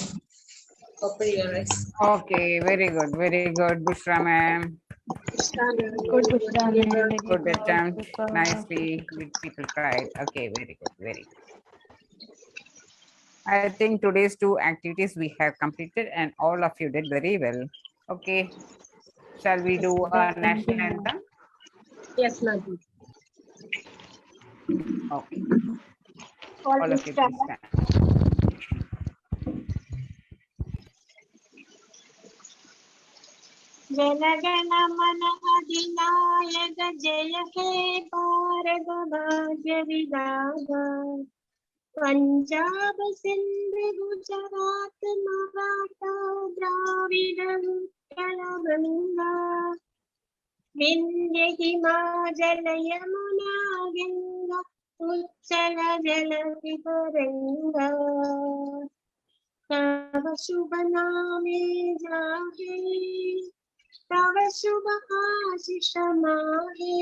Open your eyes. Okay, very good, Bushra ma'am. Good, Bushra ma'am. Very Good attempt. Super. Nicely, good people tried. Okay, very good. I think today's 2 activities we have completed and all of you did very well. Okay, shall we do a national anthem? Yes, ma'am. Okay. All of you please stand. जनगण मन अधिनायक जय हे भारत भाग्य विधाता पंजाब सिंध गुजरात मराठा द्राविड उत्कल गंगा विंध्य हिमाचल यमुना गंगा उच्चल जलधि तरंगा तव शुभ नामे जाहे तव शुभ आशीष माहे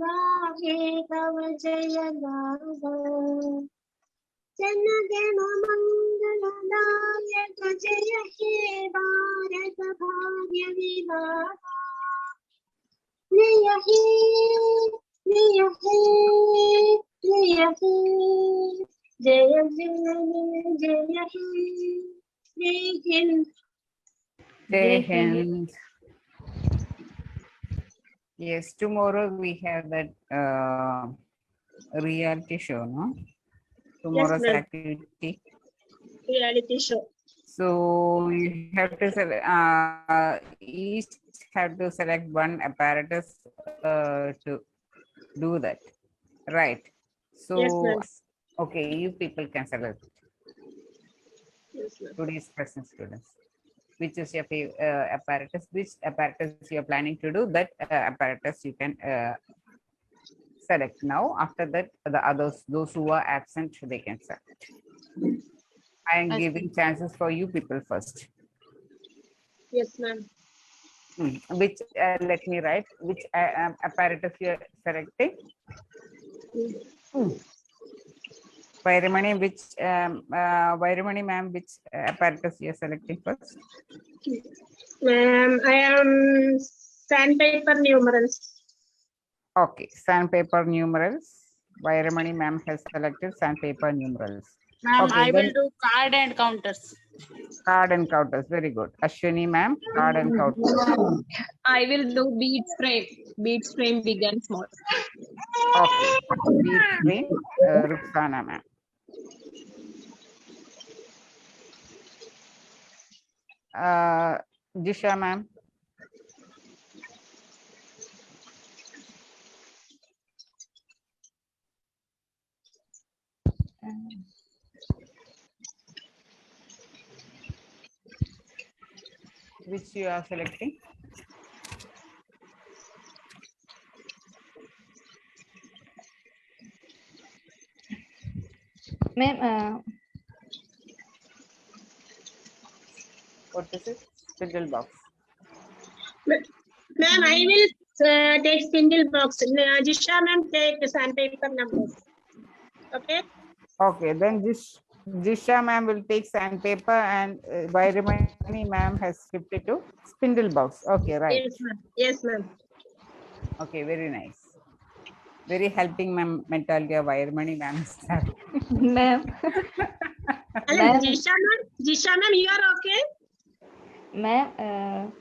गाहे तव जय गाथा जन गण मंगल नायक जय हे भारत भाग्य विधाता जय हे जय हे जय हे जय जय जय हे Jai Hind. Jai Hind. Yes, tomorrow we have that reality show, no? Yes, Tomorrow's ma'am. activity. Reality show. So you have to select, each have to select one apparatus to do that, right? So, Yes, ma'am. okay, you people can select Yes, ma'am. today's present students. Which is your apparatus? Which apparatus you are planning to do? That apparatus you can select now. After that, the others, those who are absent, they can select. I am giving chances for you people first. Yes, ma'am. Which let me write. Which apparatus you are selecting? Vairamani, which Vairamani ma'am, which apparatus you are selecting first? Ma'am, I am sandpaper numerals. Okay, sandpaper numerals. Vairamani ma'am has selected sandpaper numerals. Ma'am, Okay, I then will do card and counters. card and counters. Very good. Ashwini ma'am, card and counters. I will do beads frame big and small. Okay, beat frame, Ruxana ma'am. Jisha ma'am. Which you are selecting? Ma'am, What is it? Spindle box. Ma'am, I will take spindle box. Jisha ma'am take sandpaper numbers. Okay. Okay, then Jisha ma'am will take sandpaper and Vairamani ma'am has shifted to spindle box. Okay, right. Yes, ma'am. Yes, ma'am. Okay, very nice. Very helping ma'am mentality of Vairamani ma'am. ma'am, Hello, Jisha ma'am, you are okay? ma'am,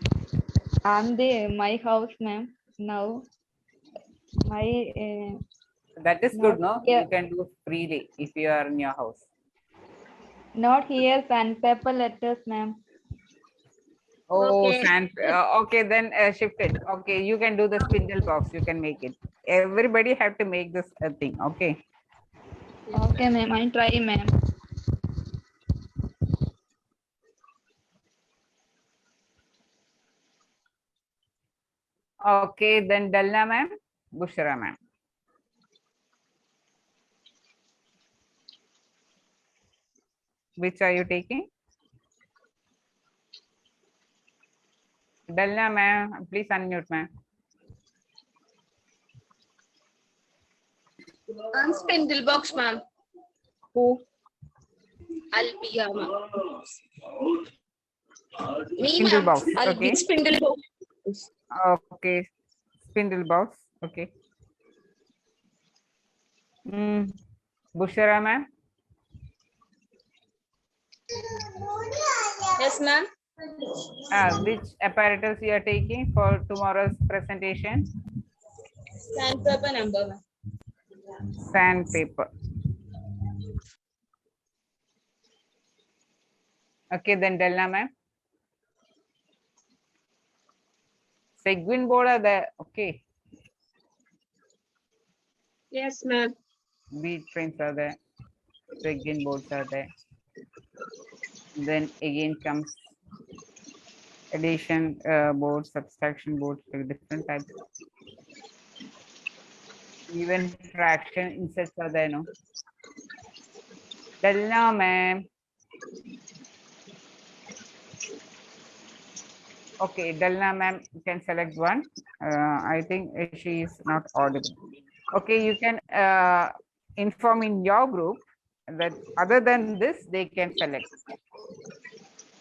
I'm my house, ma'am. Now, my That is good, no? Yeah. You can do freely if you are in your house. not here sandpaper letters, ma'am. Oh, Okay. okay, then shift it. Okay, you can do the spindle box. You can make it. Everybody have to make this thing. Okay. Okay, ma'am. I try, ma'am. Okay, then Dalna ma'am, Bushra ma'am. Which are you taking? Dalna ma'am, please unmute ma'am. I'm spindle box, ma'am. Who? Alpia, ma'am. Me, Spindle ma'am. box. I'll Okay. be spindle box. Okay. Spindle box. Okay. Bushra ma'am. Yes, ma'am. Which apparatus you are taking for tomorrow's presentation? Sandpaper number, ma'am. Sandpaper. Okay, then Delna ma'am. Seguin board are there. Okay. Yes, ma'am. Bead frames are there. Seguin boards are there. Then again comes addition board, subtraction board, different types. Even fraction inserts are there, no? Delna ma'am. Okay, Dalna ma'am can select one. I think she is not audible. Okay, you can inform in your group that other than this, they can select.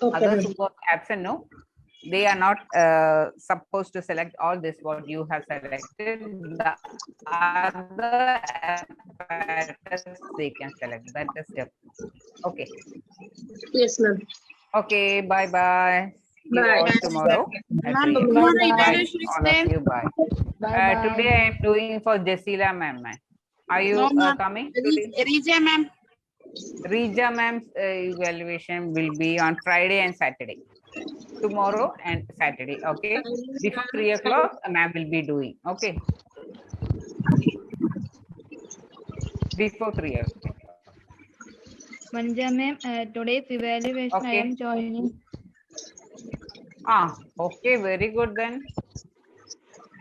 Okay. Others who are absent, no, they are not supposed to select all this what you have selected. The other apparatus they can select. That is step. Okay. Yes, ma'am. Okay, bye bye. See you Bye. all tomorrow. at Ma'am, 3 o'clock. tomorrow Bye, evaluation is all there. of you. Bye. Today I am doing for Jasila ma'am. Are you No, ma'am. coming today? Rija, ma'am. Rija ma'am's evaluation will be on Friday and Saturday. Tomorrow and Saturday. Okay. Before 3 o'clock, ma'am will be doing. Okay. Before 3 o'clock. Manja ma'am, today's evaluation I Okay. am joining. Okay. Very good then.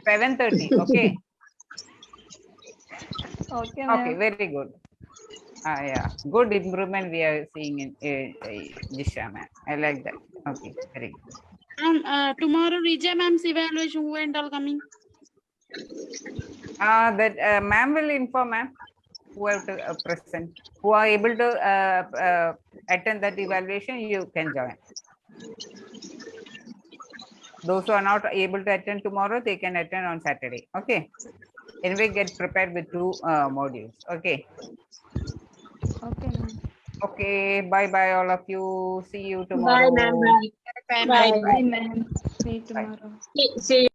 7:30. Okay. Okay, Okay. ma'am. Very good. Yeah. Good improvement we are seeing in Jisha ma'am. I like that. Okay. Very good. Tomorrow Rija ma'am's evaluation, who and all coming? That ma'am will inform ma'am who have to present, who are able to attend that evaluation. You can join. Those who are not able to attend tomorrow, they can attend on Saturday. Okay. Anyway, get prepared with 2 modules. Okay. Okay, ma'am. Okay. Bye bye, all of you. See you Bye, tomorrow. ma'am. Bye. Bye, Bye. ma'am. Bye, ma'am. See you tomorrow. See you.